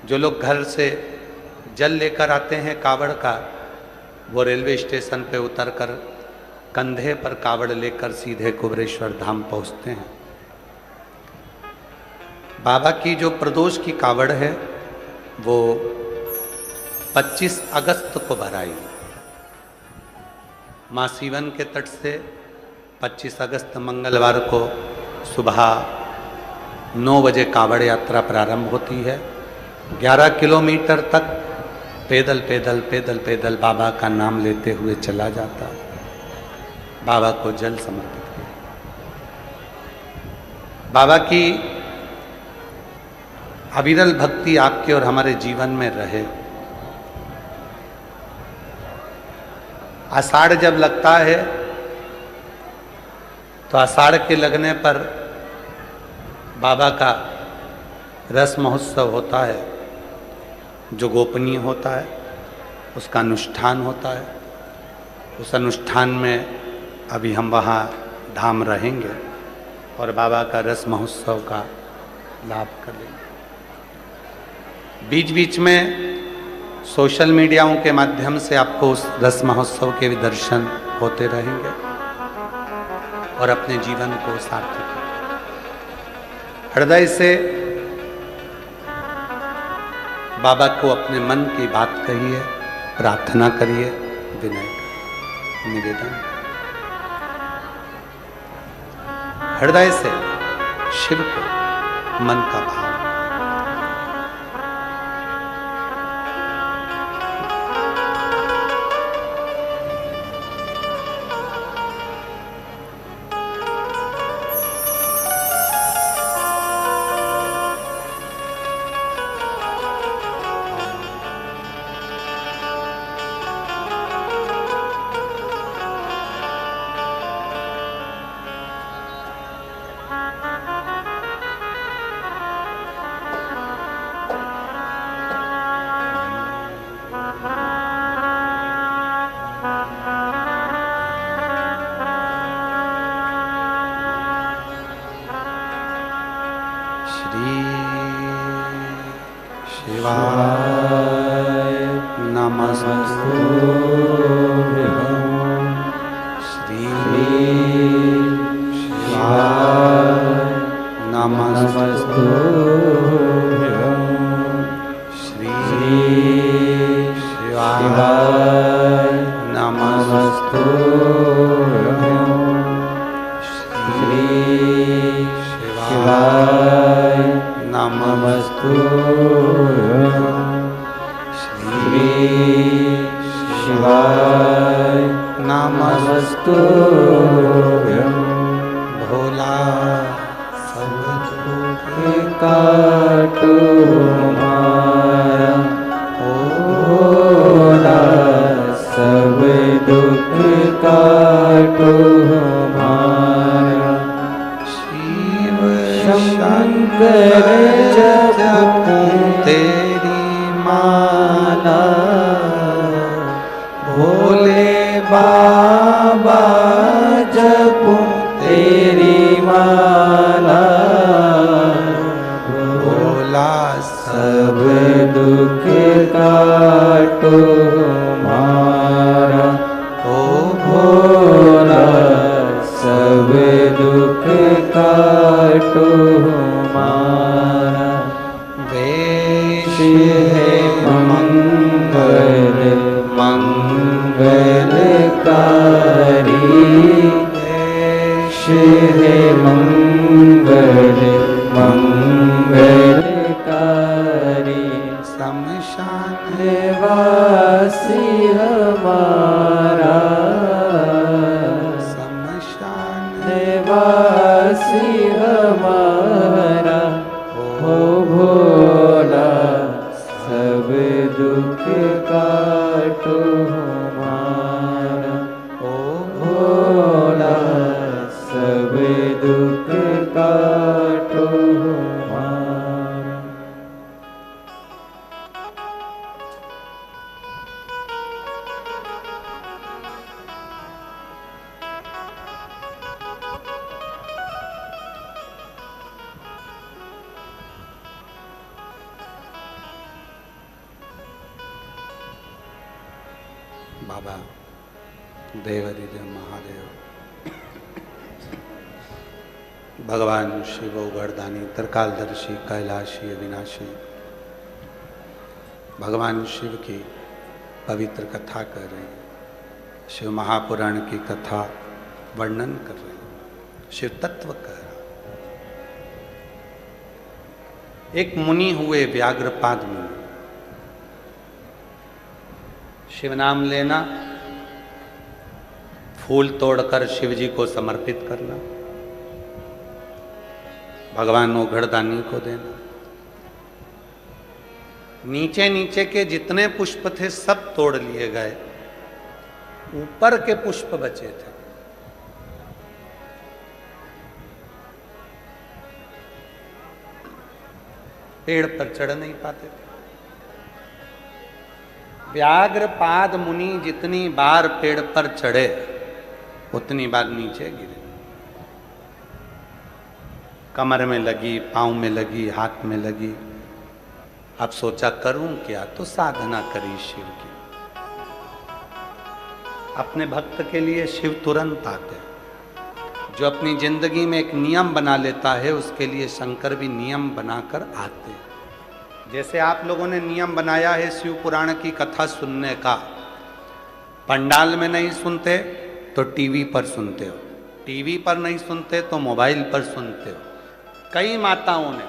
जो लोग घर से जल लेकर आते हैं कावड़ का, वो रेलवे स्टेशन पे उतरकर कंधे पर कावड़ लेकर सीधे कुबरेश्वर धाम पहुँचते हैं। बाबा की जो प्रदोष की कावड़ है वो 25 अगस्त को भराएगी। माँ सीवन के तट से 25 अगस्त मंगलवार को सुबह 9 बजे कावड़ यात्रा प्रारंभ होती है। 11 किलोमीटर तक पैदल पैदल पैदल पैदल बाबा का नाम लेते हुए चला जाता, बाबा को जल समर्पित किया। बाबा की अविरल भक्ति आपके और हमारे जीवन में रहे। आषाढ़ जब लगता है तो आषाढ़ के लगने पर बाबा का रस महोत्सव होता है, जो गोपनीय होता है, उसका अनुष्ठान होता है। उस अनुष्ठान में अभी हम वहाँ धाम रहेंगे और बाबा का रस महोत्सव का लाभ करेंगे। बीच बीच में सोशल मीडियाओं के माध्यम से आपको उस रस महोत्सव के भी दर्शन होते रहेंगे और अपने जीवन को सार्थक हृदय से बाबा को अपने मन की बात कहिए, प्रार्थना करिए, विनय निवेदन हृदय से शिव को मन का भाव। सब दुख का माला भोले बाबा जपूं तेरी माला भोला सब दुख काटो मारा ओ भोला सब दुख काटो मारा वेश है मंगल मंगलकारी वेश है मंगल मंगलकारी शमशान वासी हमारा शमशान वासी हमारा हो भोला सब दुख काटो हमारा ओ भोला सब दुख काटो हमारा। बाबा देवादिदेव महादेव भगवान शिव गर्दानी त्रिकालदर्शी कैलाशी अविनाशी भगवान शिव की पवित्र कथा कर रहे हैं, शिव महापुराण की कथा वर्णन कर रहे हैं, शिव तत्व कर रहे हैं। एक मुनि हुए व्याघ्रपाद मुनि, शिव नाम लेना, फूल तोड़कर शिव जी को समर्पित करना, भगवान ओघड़दानी को देना। नीचे नीचे के जितने पुष्प थे सब तोड़ लिए गए, ऊपर के पुष्प बचे थे। पेड़ पर चढ़ नहीं पाते थे। व्याघ्रपाद मुनि जितनी बार पेड़ पर चढ़े उतनी बार नीचे गिरे। कमर में लगी, पांव में लगी, हाथ में लगी। अब सोचा करूं क्या, तो साधना करी शिव की। अपने भक्त के लिए शिव तुरंत आते। जो अपनी जिंदगी में एक नियम बना लेता है उसके लिए शंकर भी नियम बनाकर आते। जैसे आप लोगों ने नियम बनाया है शिव पुराण की कथा सुनने का, पंडाल में नहीं सुनते तो टीवी पर सुनते हो, टीवी पर नहीं सुनते तो मोबाइल पर सुनते हो। कई माताओं ने,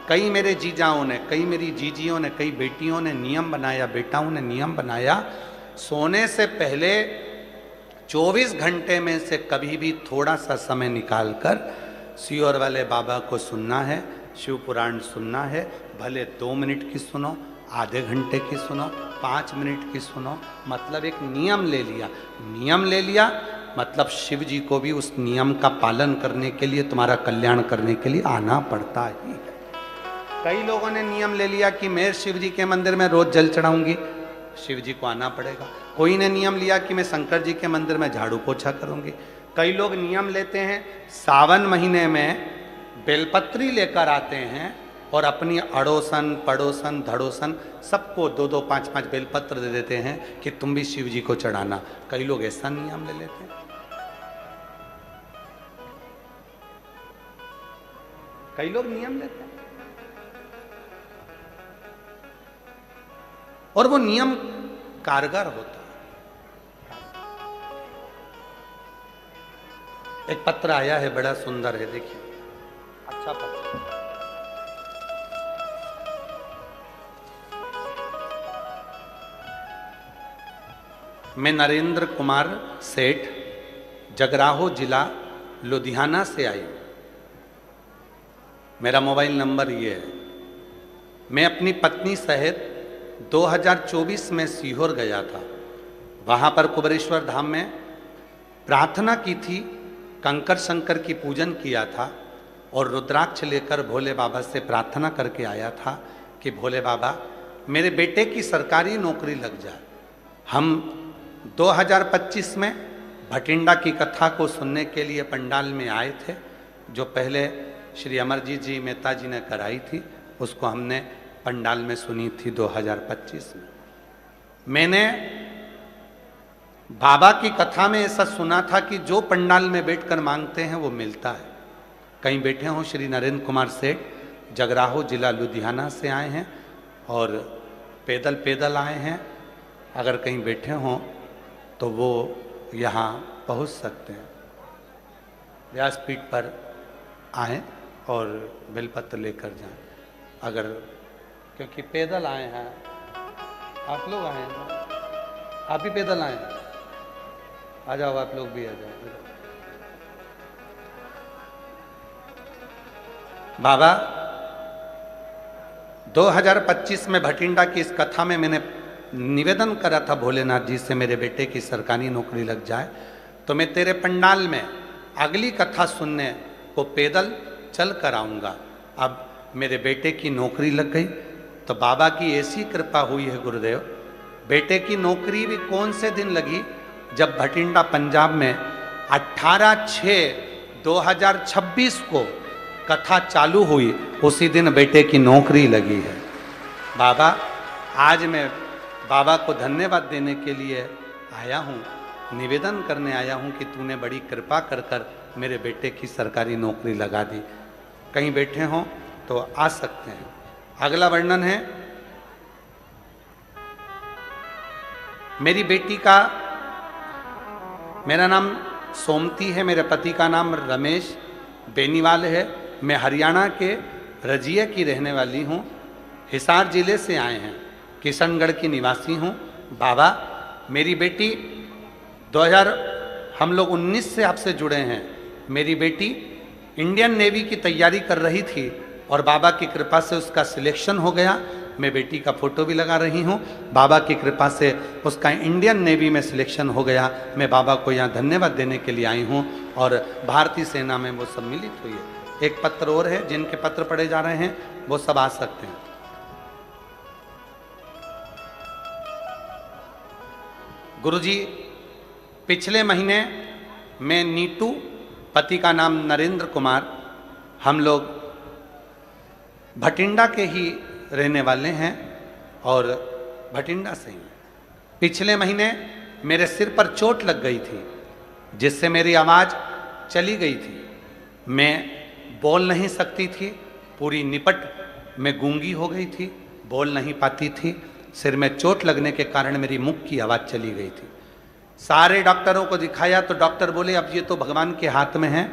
कई मेरे जीजाओं ने, कई मेरी जीजियों ने, कई बेटियों ने नियम बनाया, बेटाओं ने नियम बनाया, सोने से पहले 24 घंटे में से कभी भी थोड़ा सा समय निकालकर सीहोर वाले बाबा को सुनना है, शिव पुराण सुनना है। भले 2 मिनट की सुनो, आधे घंटे की सुनो, 5 मिनट की सुनो, मतलब एक नियम ले लिया। नियम ले लिया मतलब शिव जी को भी उस नियम का पालन करने के लिए, तुम्हारा कल्याण करने के लिए आना पड़ता ही है। कई लोगों ने नियम ले लिया कि मैं शिव जी के मंदिर में रोज जल चढ़ाऊंगी, शिव जी को आना पड़ेगा। कोई ने नियम लिया कि मैं शंकर जी के मंदिर में झाड़ू पोछा करूंगी। कई लोग नियम लेते हैं सावन महीने में बेलपत्री लेकर आते हैं और अपनी अड़ोसन पड़ोसन धड़ोसन सबको 2-2 5-5 बेलपत्र दे देते हैं कि तुम भी शिव जी को चढ़ाना। कई लोग ऐसा नियम ले लेते हैं। कई लोग नियम लेते हैं और वो नियम कारगर होता है। एक पत्र आया है, बड़ा सुंदर है, देखिए, अच्छा पत्र। मैं नरेंद्र कुमार सेठ, जगराहो जिला लुधियाना से आई हूं। मेरा मोबाइल नंबर ये है। मैं अपनी पत्नी सहित 2024 में सीहोर गया था। वहाँ पर कुबेरेश्वर धाम में प्रार्थना की थी, कंकर शंकर की पूजन किया था और रुद्राक्ष लेकर भोले बाबा से प्रार्थना करके आया था कि भोले बाबा मेरे बेटे की सरकारी नौकरी लग जाए। हम 2025 में भटिंडा की कथा को सुनने के लिए पंडाल में आए थे, जो पहले श्री अमरजीत जी मेहता जी ने कराई थी, उसको हमने पंडाल में सुनी थी 2025 में। मैंने बाबा की कथा में ऐसा सुना था कि जो पंडाल में बैठकर मांगते हैं वो मिलता है। कहीं बैठे हों श्री नरेंद्र कुमार सेठ, जगराहो जिला लुधियाना से आए हैं और पैदल पैदल आए हैं। अगर कहीं बैठे हों तो वो यहाँ पहुँच सकते हैं। व्यासपीठ पर आएँ और बेलपत्र लेकर जाएं। अगर क्योंकि पैदल आए हैं, आप लोग आए हैं, आप भी पैदल आए हैं, आ जाओ, आप लोग भी आ जाओ। बाबा 2025 में भटिंडा की इस कथा में मैंने निवेदन करा था भोलेनाथ जी से, मेरे बेटे की सरकारी नौकरी लग जाए तो मैं तेरे पंडाल में अगली कथा सुनने को पैदल चल कर आऊँगा। अब मेरे बेटे की नौकरी लग गई तो बाबा की ऐसी कृपा हुई है गुरुदेव। बेटे की नौकरी भी कौन से दिन लगी, जब भटिंडा पंजाब में 18/6/2026 को कथा चालू हुई, उसी दिन बेटे की नौकरी लगी है। बाबा, आज मैं बाबा को धन्यवाद देने के लिए आया हूँ, निवेदन करने आया हूँ कि तूने बड़ी कृपा कर कर मेरे बेटे की सरकारी नौकरी लगा दी। कहीं बैठे हों तो आ सकते हैं। अगला वर्णन है मेरी बेटी का। मेरा नाम सोमती है, मेरे पति का नाम रमेश बेनीवाल है। मैं हरियाणा के रजिया की रहने वाली हूँ, हिसार जिले से आए हैं, किशनगढ़ की निवासी हूँ। बाबा, मेरी बेटी 2019 से आपसे जुड़े हैं। मेरी बेटी इंडियन नेवी की तैयारी कर रही थी और बाबा की कृपा से उसका सिलेक्शन हो गया। मैं बेटी का फोटो भी लगा रही हूँ। बाबा की कृपा से उसका इंडियन नेवी में सिलेक्शन हो गया। मैं बाबा को यहाँ धन्यवाद देने के लिए आई हूँ और भारतीय सेना में वो सम्मिलित हुई है। एक पत्र और है, जिनके पत्र पढ़े जा रहे हैं वो सब आ सकते हैं। गुरुजी, पिछले महीने मैं नीटू, पति का नाम नरेंद्र कुमार, हम लोग भटिंडा के ही रहने वाले हैं और भटिंडा से ही। पिछले महीने मेरे सिर पर चोट लग गई थी, जिससे मेरी आवाज़ चली गई थी। मैं बोल नहीं सकती थी, पूरी निपट में गूंगी हो गई थी, बोल नहीं पाती थी। सिर में चोट लगने के कारण मेरी मुख की आवाज़ चली गई थी। सारे डॉक्टरों को दिखाया तो डॉक्टर बोले अब ये तो भगवान के हाथ में है,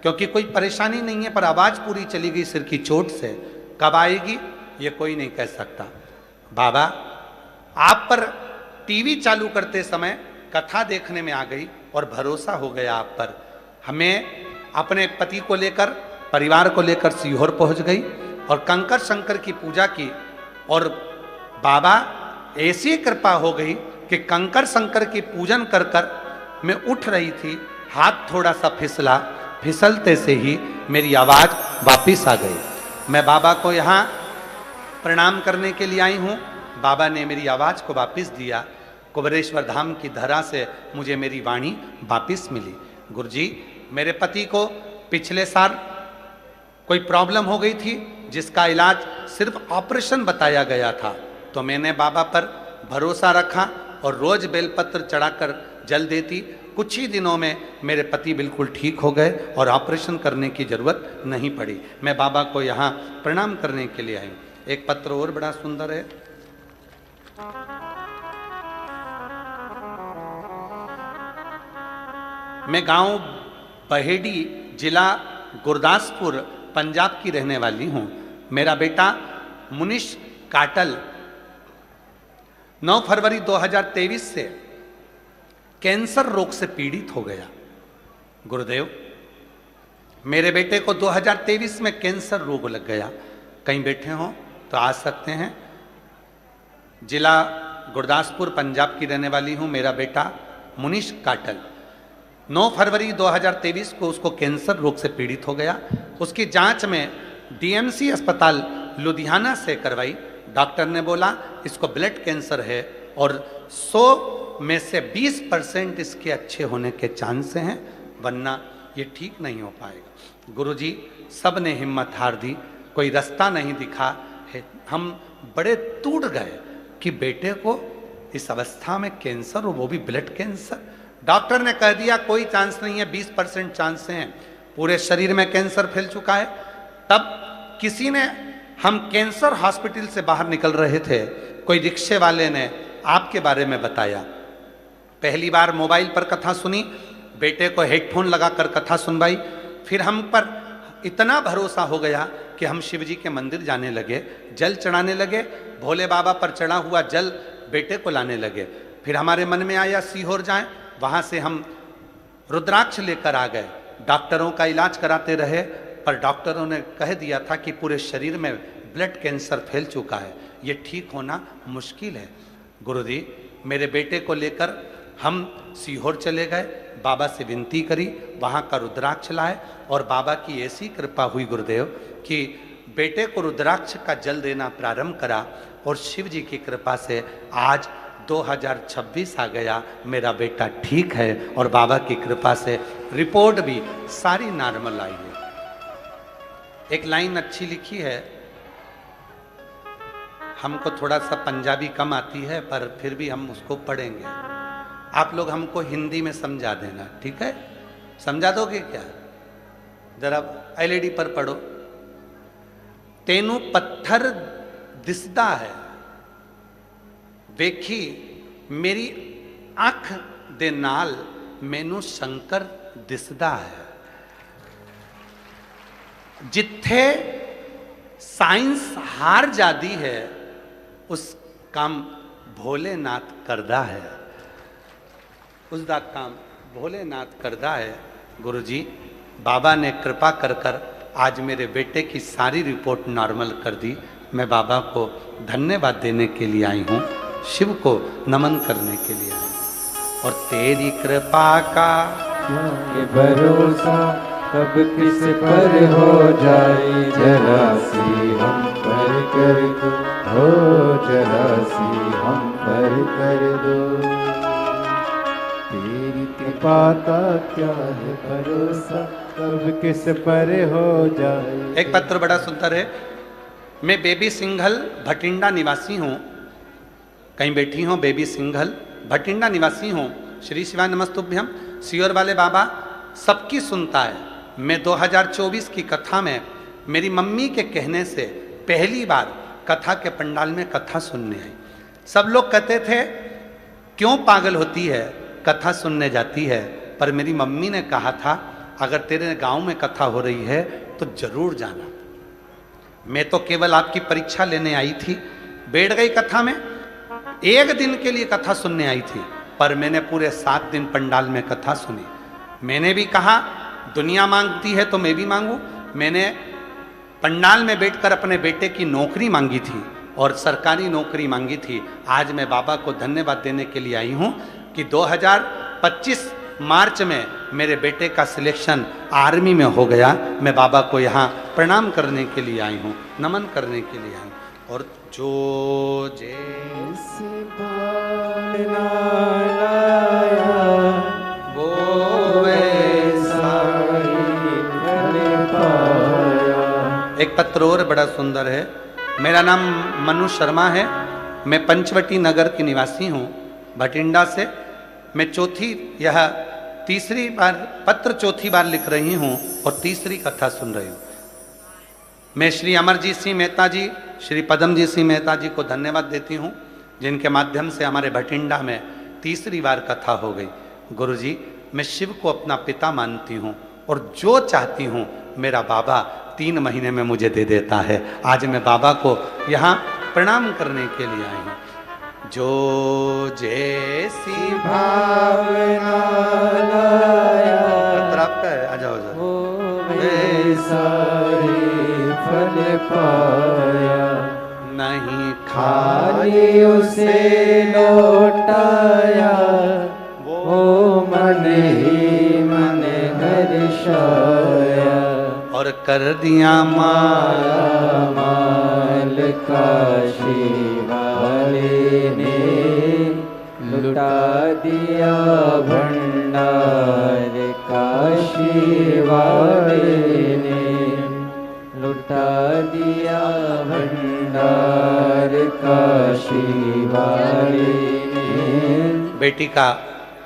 क्योंकि कोई परेशानी नहीं है, पर आवाज़ पूरी चली गई सिर की चोट से। कब आएगी ये कोई नहीं कह सकता। बाबा, आप पर टीवी चालू करते समय कथा देखने में आ गई और भरोसा हो गया आप पर। हमें अपने पति को लेकर, परिवार को लेकर सीहोर पहुंच गई और कंकर शंकर की पूजा की। और बाबा, ऐसी कृपा हो गई कि कंकर शंकर की पूजन कर कर मैं उठ रही थी, हाथ थोड़ा सा फिसला, फिसलते से ही मेरी आवाज़ वापिस आ गई। मैं बाबा को यहाँ प्रणाम करने के लिए आई हूँ। बाबा ने मेरी आवाज़ को वापिस दिया। कुबरेश्वर धाम की धरा से मुझे मेरी वाणी वापिस मिली। गुरुजी, मेरे पति को पिछले साल कोई प्रॉब्लम हो गई थी, जिसका इलाज सिर्फ ऑपरेशन बताया गया था, तो मैंने बाबा पर भरोसा रखा और रोज बेलपत्र चढ़ाकर जल देती। कुछ ही दिनों में मेरे पति बिल्कुल ठीक हो गए और ऑपरेशन करने की जरूरत नहीं पड़ी। मैं बाबा को यहाँ प्रणाम करने के लिए आई हूँ। एक पत्र और बड़ा सुंदर है। मैं गांव बहेड़ी, जिला गुरदासपुर, पंजाब की रहने वाली हूँ। मेरा बेटा मुनीश काटल 9 फरवरी 2023 से कैंसर रोग से पीड़ित हो गया। गुरुदेव, मेरे बेटे को 2023 में कैंसर रोग लग गया। कहीं बैठे हों तो आ सकते हैं। जिला गुरदासपुर, पंजाब की रहने वाली हूँ। मेरा बेटा मुनीश काटल 9 फरवरी 2023 को उसको कैंसर रोग से पीड़ित हो गया। उसकी जांच में डीएमसी अस्पताल लुधियाना से करवाई। डॉक्टर ने बोला इसको ब्लड कैंसर है और 100 में से 20% इसके अच्छे होने के चांस हैं, वरना ये ठीक नहीं हो पाएगा। गुरुजी सब ने हिम्मत हार दी, कोई रास्ता नहीं दिखा है। हम बड़े टूट गए कि बेटे को इस अवस्था में कैंसर, और वो भी ब्लड कैंसर। डॉक्टर ने कह दिया कोई चांस नहीं है, 20% चांस हैं, पूरे शरीर में कैंसर फैल चुका है। तब किसी ने, हम कैंसर हॉस्पिटल से बाहर निकल रहे थे, कोई रिक्शे वाले ने आपके बारे में बताया। पहली बार मोबाइल पर कथा सुनी, बेटे को हेडफोन लगाकर कथा सुनवाई। फिर हम पर इतना भरोसा हो गया कि हम शिव जी के मंदिर जाने लगे, जल चढ़ाने लगे, भोले बाबा पर चढ़ा हुआ जल बेटे को लाने लगे। फिर हमारे मन में आया सीहोर जाएं, वहाँ से हम रुद्राक्ष लेकर आ गए। डॉक्टरों का इलाज कराते रहे, पर डॉक्टरों ने कह दिया था कि पूरे शरीर में ब्लड कैंसर फैल चुका है, ये ठीक होना मुश्किल है। गुरुजी मेरे बेटे को लेकर हम सीहोर चले गए, बाबा से विनती करी, वहाँ का रुद्राक्ष लाए, और बाबा की ऐसी कृपा हुई गुरुदेव कि बेटे को रुद्राक्ष का जल देना प्रारंभ करा, और शिव जी की कृपा से आज 2026 आ गया, मेरा बेटा ठीक है, और बाबा की कृपा से रिपोर्ट भी सारी नॉर्मल आई है। एक लाइन अच्छी लिखी है, हमको थोड़ा सा पंजाबी कम आती है, पर फिर भी हम उसको पढ़ेंगे। आप लोग हमको हिंदी में समझा देना, ठीक है? समझा दोगे क्या? जरा एलईडी पर पढ़ो। तेनू पत्थर दिसदा है, वेखी मेरी अख दे नाल मैनू शंकर दिसदा है। जिथे साइंस हार जाती है, उस काम भोलेनाथ करदा है, उसका काम भोलेनाथ करदा है। गुरुजी बाबा ने कृपा कर कर आज मेरे बेटे की सारी रिपोर्ट नॉर्मल कर दी। मैं बाबा को धन्यवाद देने के लिए आई हूँ, शिव को नमन करने के लिए आई हूँ। और तेरी कृपा का ये भरोसा कब किस पर हो जाए, जरा सी हम पर कर दो, हो जरा सी हम पर कर दो। तेरी कृपा का क्या है भरोसा, कब किस पर हो जाए। एक पत्र बड़ा सुंदर है। मैं बेबी सिंघल भटिंडा निवासी हूँ, कहीं बैठी हूँ, बेबी सिंघल भटिंडा निवासी हूँ। श्री शिवाय नमस्तुभ्यम। सीहोर वाले बाबा सबकी सुनता है। मैं 2024 की कथा में मेरी मम्मी के कहने से पहली बार कथा के पंडाल में कथा सुनने आई। सब लोग कहते थे क्यों पागल होती है, कथा सुनने जाती है, पर मेरी मम्मी ने कहा था अगर तेरे गांव में कथा हो रही है तो जरूर जाना। मैं तो केवल आपकी परीक्षा लेने आई थी, बैठ गई कथा में। एक दिन के लिए कथा सुनने आई थी, पर मैंने पूरे 7 दिन पंडाल में कथा सुनी। मैंने भी कहा दुनिया मांगती है तो मैं भी मांगू। मैंने पंडाल में बैठकर अपने बेटे की नौकरी मांगी थी और सरकारी नौकरी मांगी थी। आज मैं बाबा को धन्यवाद देने के लिए आई हूँ कि 2025 मार्च में मेरे बेटे का सिलेक्शन आर्मी में हो गया। मैं बाबा को यहाँ प्रणाम करने के लिए आई हूँ, नमन करने के लिए आई हूँ। और जो जैसे वो वैसा एक पत्र और बड़ा सुंदर है। मेरा नाम मनु शर्मा है, मैं पंचवटी नगर की निवासी हूँ, भटिंडा से। मैं तीसरी बार पत्र चौथी बार लिख रही हूँ और तीसरी कथा सुन रही हूँ। मैं श्री अमरजीत सिंह मेहता जी, श्री पद्मजीत सिंह मेहता जी को धन्यवाद देती हूँ, जिनके माध्यम से हमारे भटिंडा में तीसरी बार कथा हो गई। गुरुजी मैं शिव को अपना पिता मानती हूँ और जो चाहती हूँ मेरा बाबा 3 महीने में मुझे दे देता है। आज मैं बाबा को यहाँ प्रणाम करने के लिए आई हूँ। जो जैसी भावना लाया, आपका है, आ जाओ वो वैसा ही फल पाया। नहीं खाली उसे लौटाया, वो मन ही मन हर्षाया। और कर दिया माया माल काशी वाले ने लुटा दिया भंडार, काशी वाले ने लुटा दिया भंडार, काशी वाले ने। बेटी का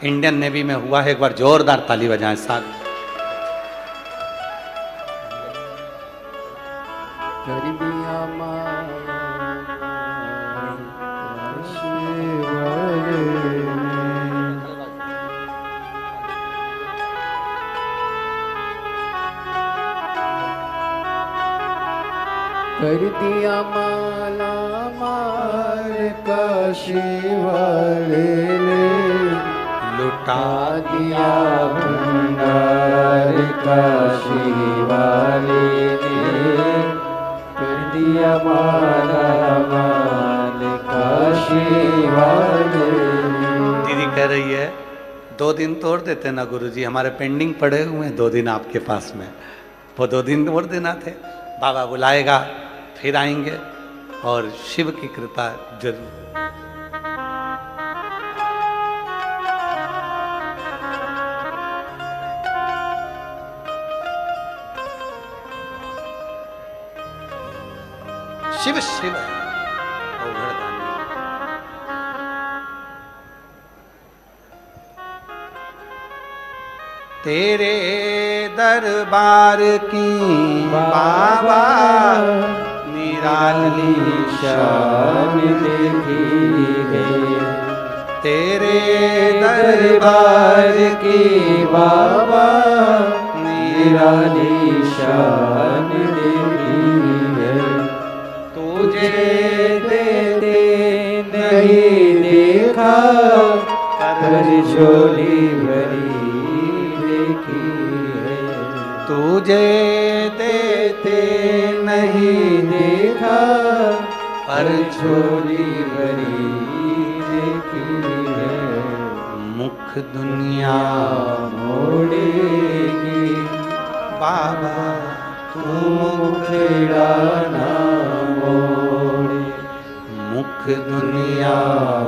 इंडियन नेवी में हुआ है, एक बार जोरदार ताली बजाएं साथ। कर दिया काशी वाले ने। कर दिया माला मार, काशी वाले ने लुटा दिया भंडार, काशी वाले ने कर दिया माला माल, काशी वाले ने। दीदी कह रही है 2 दिन तोड़ देते ना गुरुजी, हमारे पेंडिंग पड़े हुए हैं 2 दिन आपके पास में, वो 2 दिन तोड़ देना थे। बाबा बुलाएगा फिर आएंगे और शिव की कृपा जरूर। शिव शिव तेरे दरबार की बाबा निराली शान देखी है, तेरे दरबार की बाबा निराली शान देखी है। तुझे देते नहीं देखा, कर झोली भरी देखी है। तुझे देते नहीं देखा, पर झोली भरी देखी है। मुख दुनिया मोड़ेगी बाबा तू मुखड़ा ना मोड़े, मुख दुनिया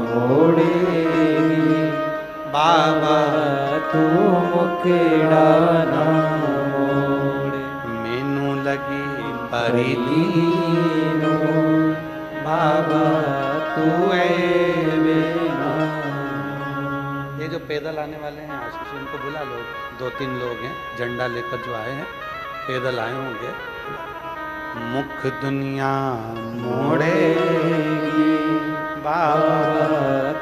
मोड़ेगी बाबा तू मुखड़ा ना मोड़े। मैनू लगी परी दीनो बाबा तू ना। ये जो पैदल आने वाले हैं आशीष, उनको बुला लो, 2-3 लोग हैं झंडा लेकर जो आए हैं, पैदल आए होंगे। मुख दुनिया मोड़ेगी बाबा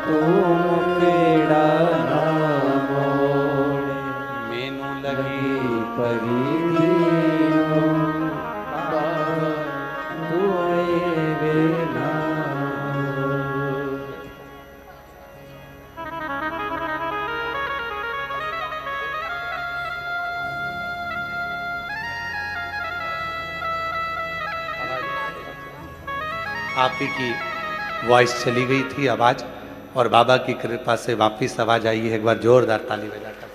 तू मुखड़ा ना मोड़े, मैनू लगी परी दीनो बाबा तू ना। आप ही की वॉइस चली गई थी आवाज, और बाबा की कृपा से वापिस आवाज आई है। एक बार जोरदार ताली बजाकर।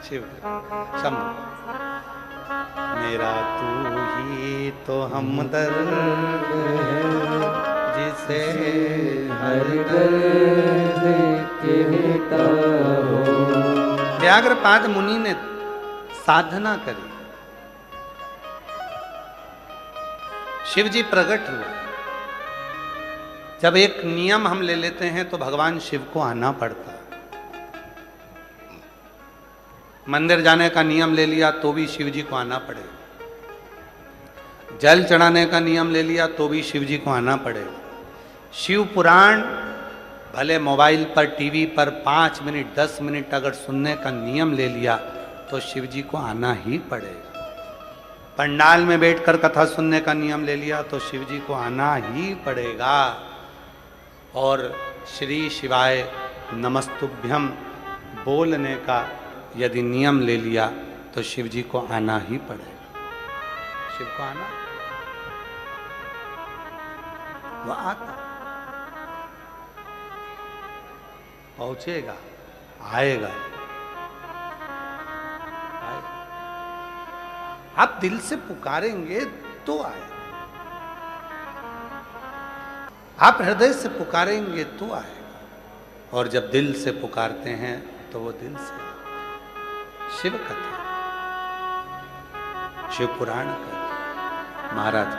शिव शंभु। मेरा तू ही तो हमदर्द जिसे हर दर्द कहता हो। व्याघ्रपाद मुनि ने साधना करी, शिव जी प्रकट हुए। जब एक नियम हम ले लेते हैं तो भगवान शिव को आना पड़ता है। मंदिर जाने का नियम ले लिया तो भी शिव जी को आना पड़ेगा। जल चढ़ाने का नियम ले लिया तो भी शिव जी को आना पड़ेगा। शिव पुराण भले मोबाइल पर, टीवी पर 5 मिनट 10 मिनट अगर सुनने का नियम ले लिया तो शिव जी को आना ही पड़ेगा। पंडाल में बैठकर कथा सुनने का नियम ले लिया तो शिव जी को आना ही पड़ेगा। और श्री शिवाय नमस्तुभ्यम बोलने का यदि नियम ले लिया तो शिव जी को आना ही पड़ेगा। शिव को आना, वो आता, पहुंचेगा, आएगा। आप दिल से पुकारेंगे तो आएगा, आप हृदय से पुकारेंगे तो आएगा। और जब दिल से पुकारते हैं तो वो दिल से आएगा। शिव कथा, शिव पुराण कथा। महाराज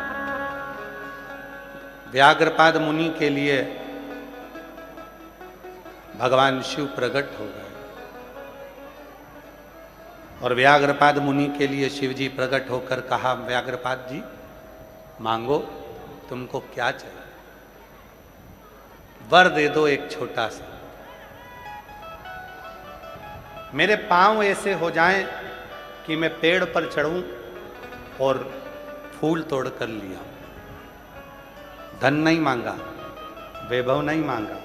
व्याघ्रपाद मुनि के लिए भगवान शिव प्रकट हो गए और व्याघ्रपाद मुनि के लिए शिव जी प्रकट होकर कहा, व्याघ्रपाद जी मांगो, तुमको क्या चाहिए? वर दे दो एक छोटा सा, मेरे पांव ऐसे हो जाएं कि मैं पेड़ पर चढ़ूं और फूल तोड़ कर लिया। धन नहीं मांगा, वैभव नहीं मांगा,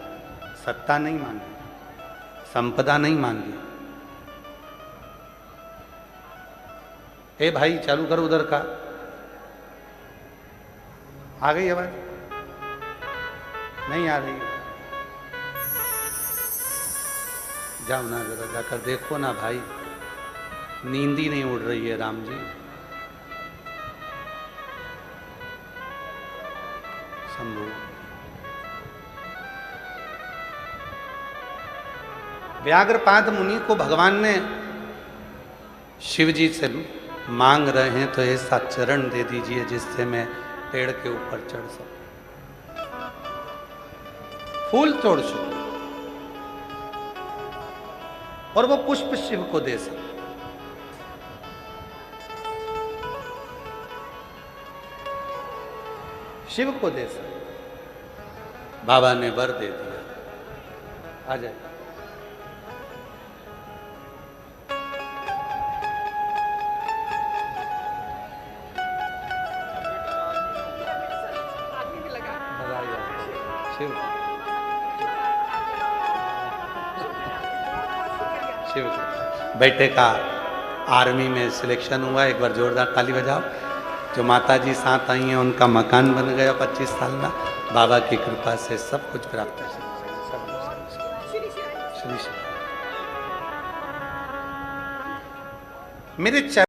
सत्ता नहीं मांगी, संपदा नहीं मांगी। ए भाई चालू करो उधर का। आ गई आवाज? नहीं आ रही? जाओ ना जरा जाकर देखो ना भाई, नींद ही नहीं उड़ रही है राम जी। शंभू व्याघ्रपाद मुनि को भगवान ने शिव जी से मांग रहे हैं तो ऐसा चरण दे दीजिए जिससे मैं पेड़ के ऊपर चढ़ सकूं, फूल तोड़ सकूं और वो पुष्प शिव को दे सकूं। शिव को दे सकूं। बाबा ने वर दे दिया। आ जाए। शिव बेटे का आर्मी में सिलेक्शन हुआ, एक बार जोरदार ताली बजाओ। जो माता जी साथ आई हैं उनका मकान बन गया 25 साल में। बाबा की कृपा से सब कुछ प्राप्त है। श्री मेरे